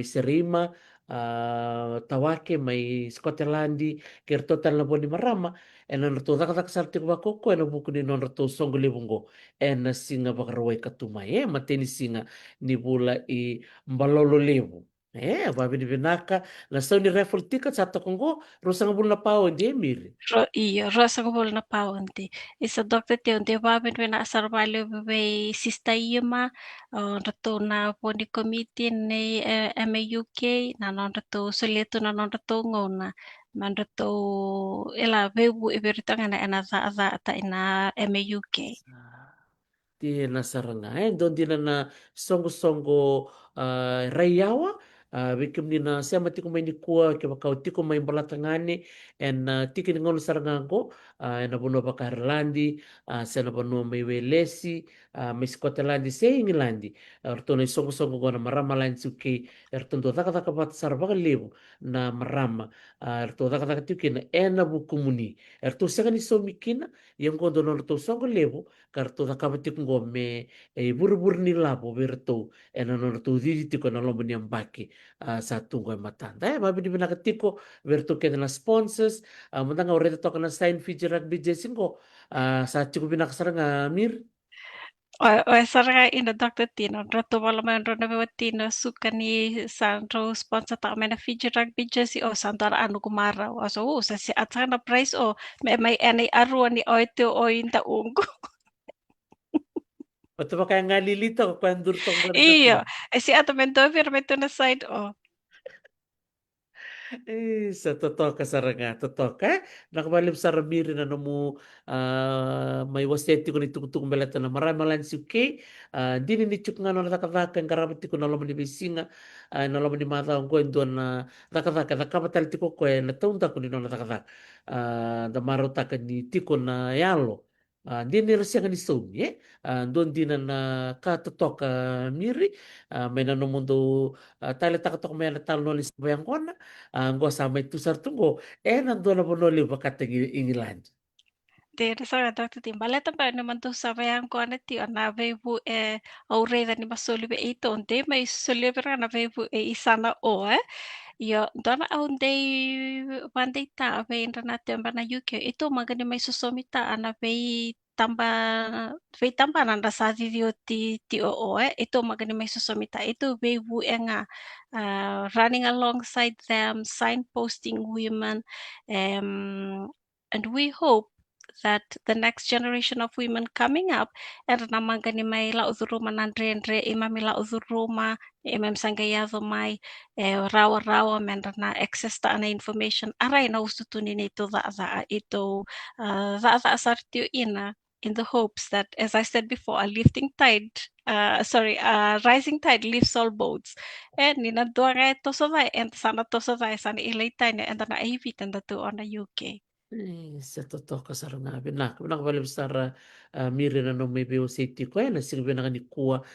serima tawake mai Scotland kerto tal na boni Marama ena no to tak sarti ko bakoko ena buku ni nono to songo lebungo ena singa bakarwai katumai mateni singa ni bula i mbalolo levu. Babi ni binaka na sa ni raffle ticket sa takongo rusang bul na pao hindi miri. Rosa ko na paunti. Isa doktor ti unti babin na sarvalo be sista ima rato na po ni committee ni MAUK na non rato sulitu na non rato ngona man rato ela bebu iberita ngana ena za ta ina MAUK. Di na saranga don di na songo-songo rayawa bikim ni na sema tiko mai ni kua ke bakau tiko mai balatangani en tiki ni ngono sarangango en abuno bakarlandi sena banu mai welesi mai Scotland se England ertono songo-songo gona marama lain suki ertondo taka bat sarbaga lebu na marama erto taka tiki na ena bukumuni erto sega ni somikina yang kondo no to songo lebu karto takabati ngome buru-buru ni labo berto ena no to didi tiko na lombo ni ambaki satu ngoi matanda babi di binakatiko berto kena na sponsors mutanga oreta toka na sign feature rugby jesingo sa cukup binakasaranga mir O sarga ina Dr. Tino, rato wala man ro na Tino suka ni Sandro sponsor ta mena Fiji rugby jersey o santara anu kumara o so sa si atana price o may ani aru ni o ito o inta ungo. Bato ba kaya nga lilito kwandur tong Iyo, bargatin. si ato mento firme to na side o. Sa totoo ka saranga, totoo ka. Nakabalib sa ramiri na namu may waseti ko ni tukutong belata na marami malan si UK. Dini ni chuk nga no nakataka ang karamati ko na laman ni Bisinga. Na laman ni mata ang kwen doon na nakataka. Nakabatal tiko ko na taunta ko ni no nakataka. Da maro taka ni tiko na yalo. Dia nirasianga ni Sonie, don dinan na katotoka miri, may nanomundo tali takatok may natalno ni sabayang kona, ngo sa may tusar tungo, nando na bonoli bakateng ingilan. Tiedä sana tohti timbale tampa naman tu savean ko aneti ana veivu au reida ni masoli be ito onte mai soli be ana veivu isana o Yo, dona aundei pandita ave internate na UK itu magani mai susomita ana vei tamba nanda sa video ti o itu magani mai susomita itu vei bu enga running alongside them signposting women and we hope that the next generation of women coming up era na magani mai la uzuruma nandre imami la uzuruma imam sangayado mai rawa-rawa meron na access ta na information aray na usutunin ito za ito za sartyo ina in the hopes that as I said before a lifting tide a rising tide lifts all boats and nina duanga ito sa and sana to sa sana ilay tayo and na evit and to on the UK. Sa totoo ka saranabi na nakabalik sara miri na no may beo safety ko na sirbe na ni kuwa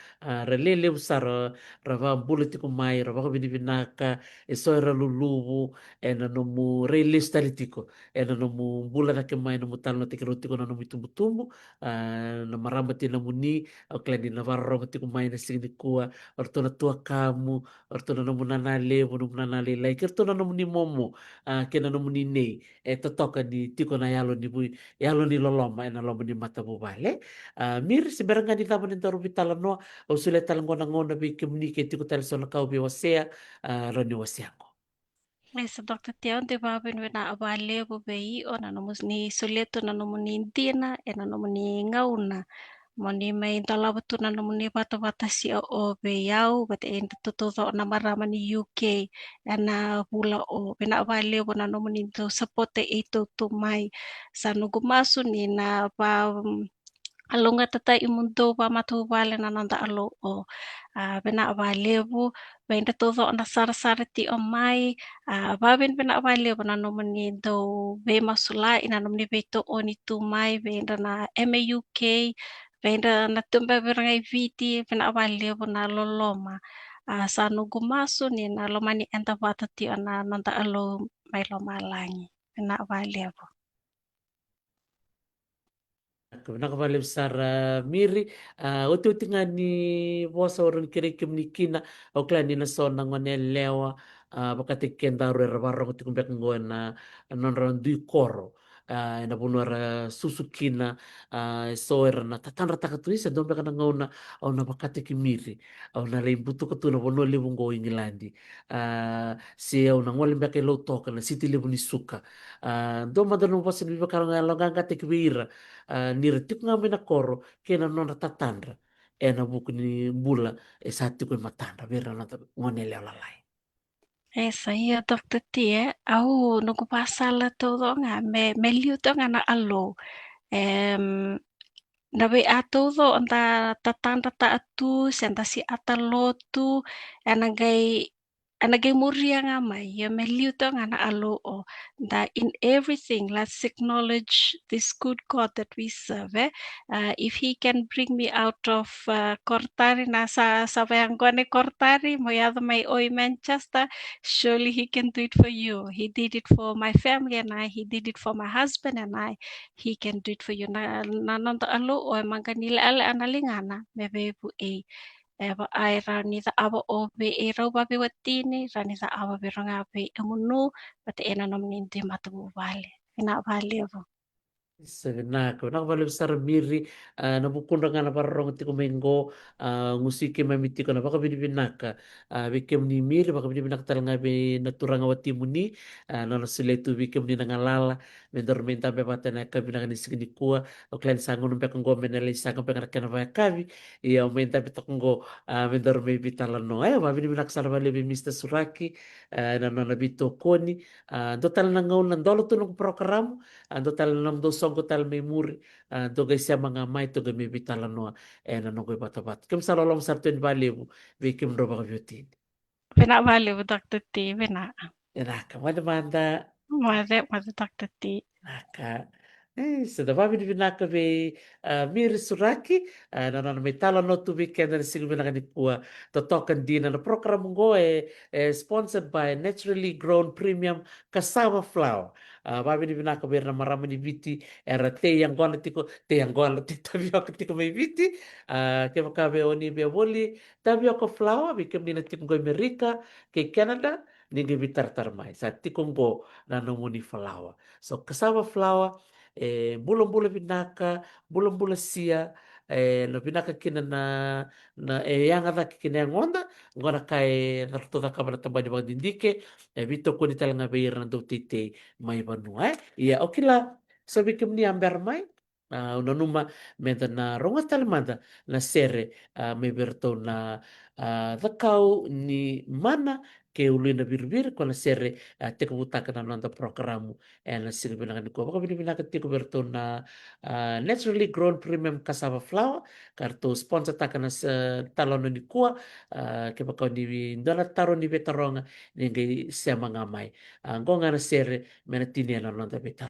relele sara rava bullet ko mai rava ko binibinaka eso era lulubu na no mu release talitiko na no mu bula na ke mai no mu talo te keruti ko na no mitumbu na marambati na muni o klani na varro ko mai na sigi kuwa orto na tua kamu orto na no mu nanale no mu nanale lai kerto na no mu ni momo kena no mu ni nei totoka di tiko na yalo ni loloma na loma ni mata bubale mir sebaranga di taman ni bitala no o sule talangona ngona bi komunike tiko tal sona kau bi wasea roni waseako. Sa Dr. Tiaw, di ba na abale bo bei o na nomus ni suleto na nomuni intina e na nomuni ngauna. Moni may dalawatu na nomuni bata-bata si o beyau bata e tututo na marama ni UK na hula o pinabale bo na nomuni to sapote ito tumay sa nugumaso ni na pa alonga tata imundo pa matubale na nanda alo o bena avaliavu benda todo na sara-sara ti o mai babin bena avaliavu na nomani do be masula ina nomani be to oni tu mai benda na MAUK benda na tumba berangai viti bena avaliavu na loloma sa nugumaso ni na lomani enta vata ti ana nanda alo mai loma langi bena avaliavu. Nakabalik sara miri uti-uti nga ni bosa orang kirikim ni kina o klani na so na ngone lewa bakati kenda ro barro ti kumbek ngona non ron du koro na bunara susukina so era na tatandra takatuisa dombe kana ngona au na bakati kimiri au na limbutu katu na bono libu ngo ingilandi si au na ngole mbeke lo toka na siti libu ni suka do madano bosa ni bakara ngalanga te kibira niretik nga may nakoro kaya na natatandra na buku ni bula sati ko matandra bera na ngonele lalay. Esa ia Dr. T au nagpapasala todo nga me liu to nga na alo. Em, nabe atudo anta tatanda ta atu senta si atalotu anagai anagai muria nga mai ya me liu to nga na alo o that in everything let's acknowledge this good God that we serve if he can bring me out of Kortari na sa bayangone Kortari mo yado may oi Manchester surely he can do it for you he did it for my family and I he did it for my husband and I he can do it for you na nando alo o manganila ala analingana mebebu eva ai rani the ava o be e rau babe watini rani the ava be ronga be emunu pate ena nomni ndi matu vale ina vale vo Sebenarnya, nak balik besar miri, na bukun dengan apa orang tiku menggo, ngusiki mamiti kana baka bini binaka, bikem ni miri baka bini binak talanga be naturanga wati muni, nana sile tu bikem ni nangalala, mendor menta be bata na kabi na ni signi kuwa, o klan sango numpe konggo menele sango pe kana kana ba kabi, iya menta be tokonggo, mendor me bitala no, ba bini binak sarva lebe Mr. Suraki, nana bito koni, total nangaun nandolo tulung program, ando tal nam do songo tal me muri do ga sia mga mai to ga me bitala no na no go bata bat kem sa lolom sa ten balebu be kem do ba beauty pena vale vo Dr. T pena ka wada manda mare mare Dr. T ka Sada vavy vinaka ve miry soraky nanano may talo anao to weekend na sing vinaka koa totokan dina na program ngo sponsored by naturally grown premium cassava flour. Vavy ni vinaka ve na marama ni viti era te yangola tiko te yangola te tapioca tiko may viti ke makave oni be woli tapioca flour vi kemina tiko ngo Amerika ke Canada ningi vitar mai sa tiko ngo na nomuni flour. So cassava flour bula-bula vinaka, bula-bula sia, no vinaka kina na yang ada kina yang onda, ngora kai na ruto da kabana tambah bang dindike, vito ko ni talanga beir na do tite mai banua, ia okila sabi kim ni amber mai, una numa menta na ronga talemanda na sere me berto na dakau ni mana ke ulina bir-bir ko na sere te ko utaka na nanda programu na sila bilangan ko. Baka binibinakan ti ko berto na naturally grown premium cassava flour. Karto sponsor taka na sa talon ni kuwa. Kaya baka ni ndona taro ni betaronga ni ngay siya mga may. Ang nga na sere menatini na nanda beta.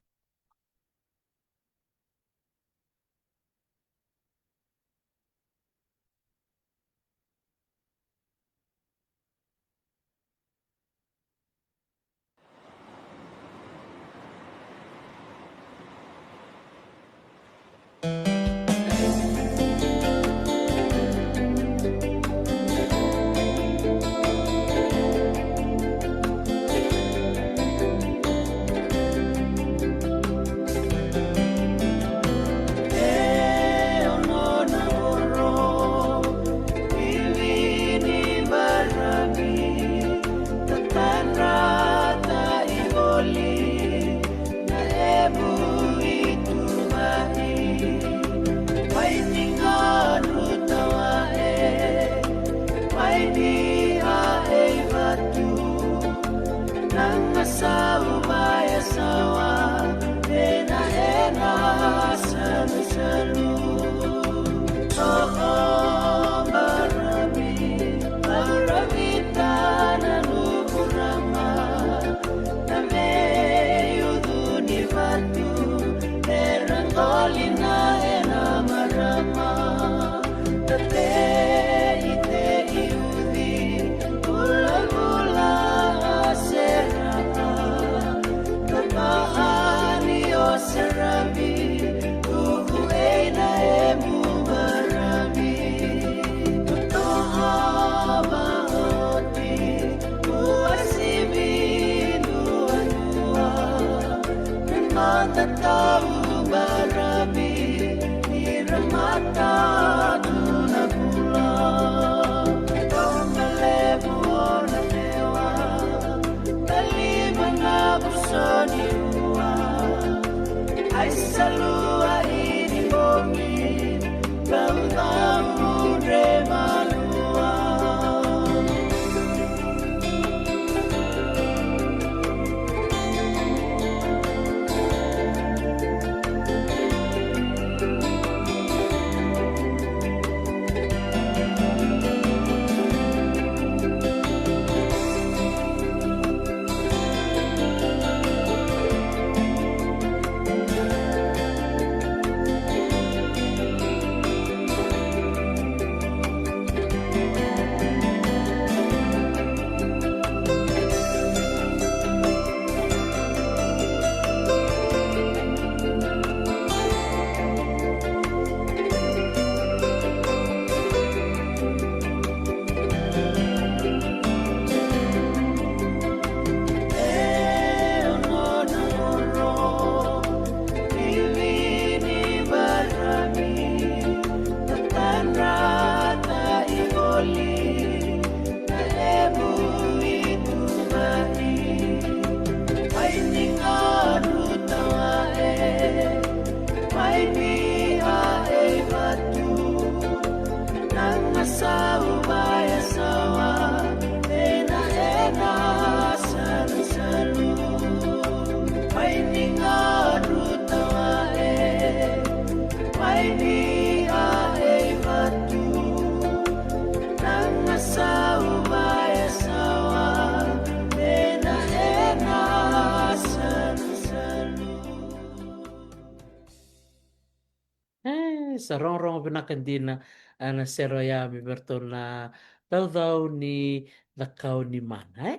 sa rongrong binakandina na seroya mi bertona tau ni lakau ni mana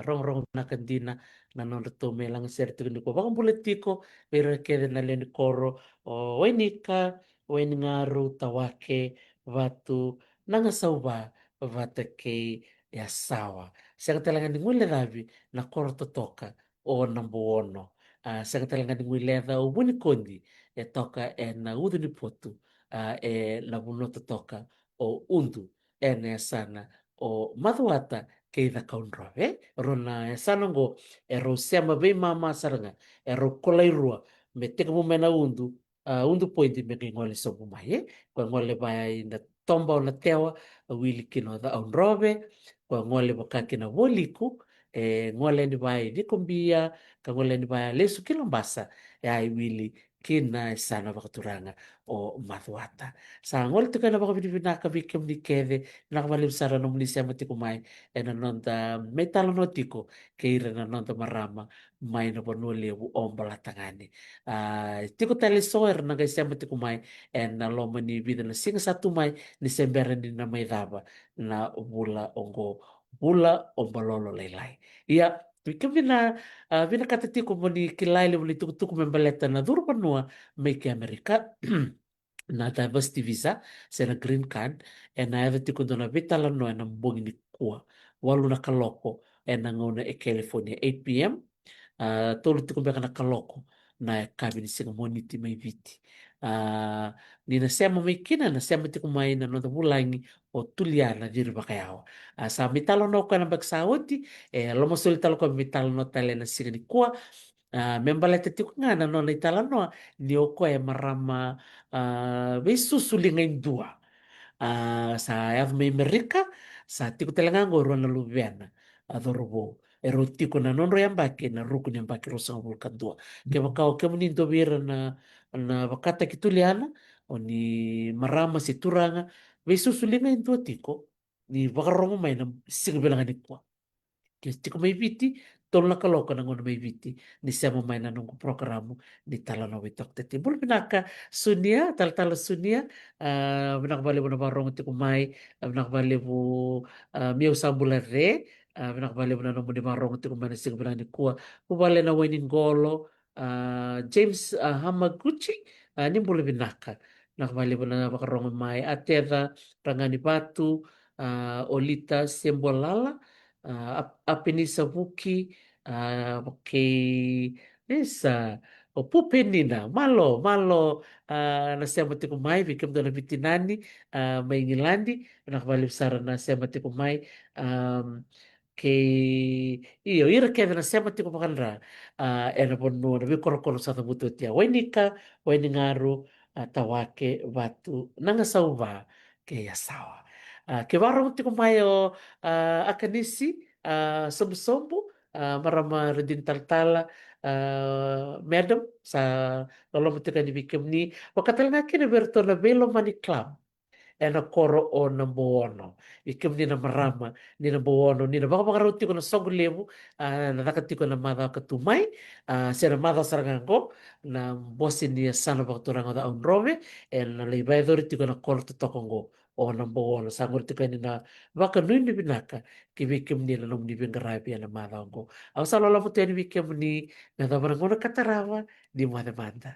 rongrong binakandina na non to melang sertu ni ko bang politiko pero kede na len koro o wenika wen ngaru tawake watu nanga sauba vatake ya sawa sa katalangan ngule rabi na koro totoka o nambono sa katalangan ngule da o buni kondi e toka e na udu ni potu e na buno toka o undu e ne sana o maduata ke da kaunrove rona e sana ngo e ro sema be mama saranga e ro kolairua me te mo mena undu undu pointi me ke ngole so mai ko ngole vai na tomba na tewa wili kino da onrove ko ngole boka kina woliku e ngole ni vai di kombia ka ngole ni vai lesu kilombasa e ai wili kina sana wakaturanga o mathwata. Sa ngol tu kana baka binibina ka bikem ni kede na kamalim sara no muli siya matiko mai e na nonda metalo no tiko ke ira na nonda marama mai na panuli u ombala tangani. Tiko tali soer na siya matiko mai e na loma ni vida na singa satu mai ni sembera ni na mai daba na bula ongo bula ombalolo lelai. Ia bikem na vina kata tiko mo ni kilai le muli tuku membaleta na duru panua mai ke Amerika na diversity visa se na green card e na eve tiko dona vitala no e na mbongi ni kua walu na kaloko e na ngona e California 8 p.m. Tolu tiko beka na kaloko na e kabini singa moniti mai viti. Ni na sema mai kina na sema tiko mai na nota mulangi o tuliana diri bakayao. Sa mitalo no kana bak saoti e lomo soli talo ko mitalo no tale na singa ni kua membala te tiko ngana no na itala no ni o ko e marama besusu lingain dua. Sa yav me Amerika sa tiko telangango ro na luviana adorobo ero tiko na nonro yambake na ruku yambake ro sa vulkan dua ke bakao ke muni vira na bakata kituliana o ni marama si turanga besusu lingain dua tiko ni bakarongo mai na sigbelangan ni kwa ke tiko mai viti tol na kaloka na ngono mai viti ni siya mo mai na nung programo ni tala na witok te timbul pinaka sunia tala sunia binakabali mo na barong tiko mai binakabali mo miyaw sambula re binakabali mo na nung ni barong tiko mai na sigbilang ni kuwa kubale na wainin golo James Hamaguchi ni mbula binaka nakabali mo na bakarong mai ateda rangani batu Olita Sembolala Apinisa Vuki, esa, o pupenina, malo, na sema tiku mai, vikim dona vitinani, mai ngilandi, nakabali sara na sema tiku mai, ke iyo ira keda na sema tiku makanra, ena bono na vikoro sata butu tia, wenika, weningaru, tawake, batu, nanga sauva, ke yasawa. Ke warong tiku mai o akanisi sombu-sombu marama redin taltala madam sa lolo mutika ni bikem ni wakatal nga kina berto na belo mani club ena koro o na bono bikem ni na marama ni na bono ni na baka makaruti ko na sogu lebu na nakati ko na mada katumay sira mada sarangango na bosi ni sana baka turang da on rome en na leibay doriti ko na koro tokongo o na bono sangur tika ni na baka nui ni binaka ki bikem ni na nung ni bingaray na mada ko. Ang sa lola mo tayo ni bikem ni na dabarang mo na katarawa di mo manda.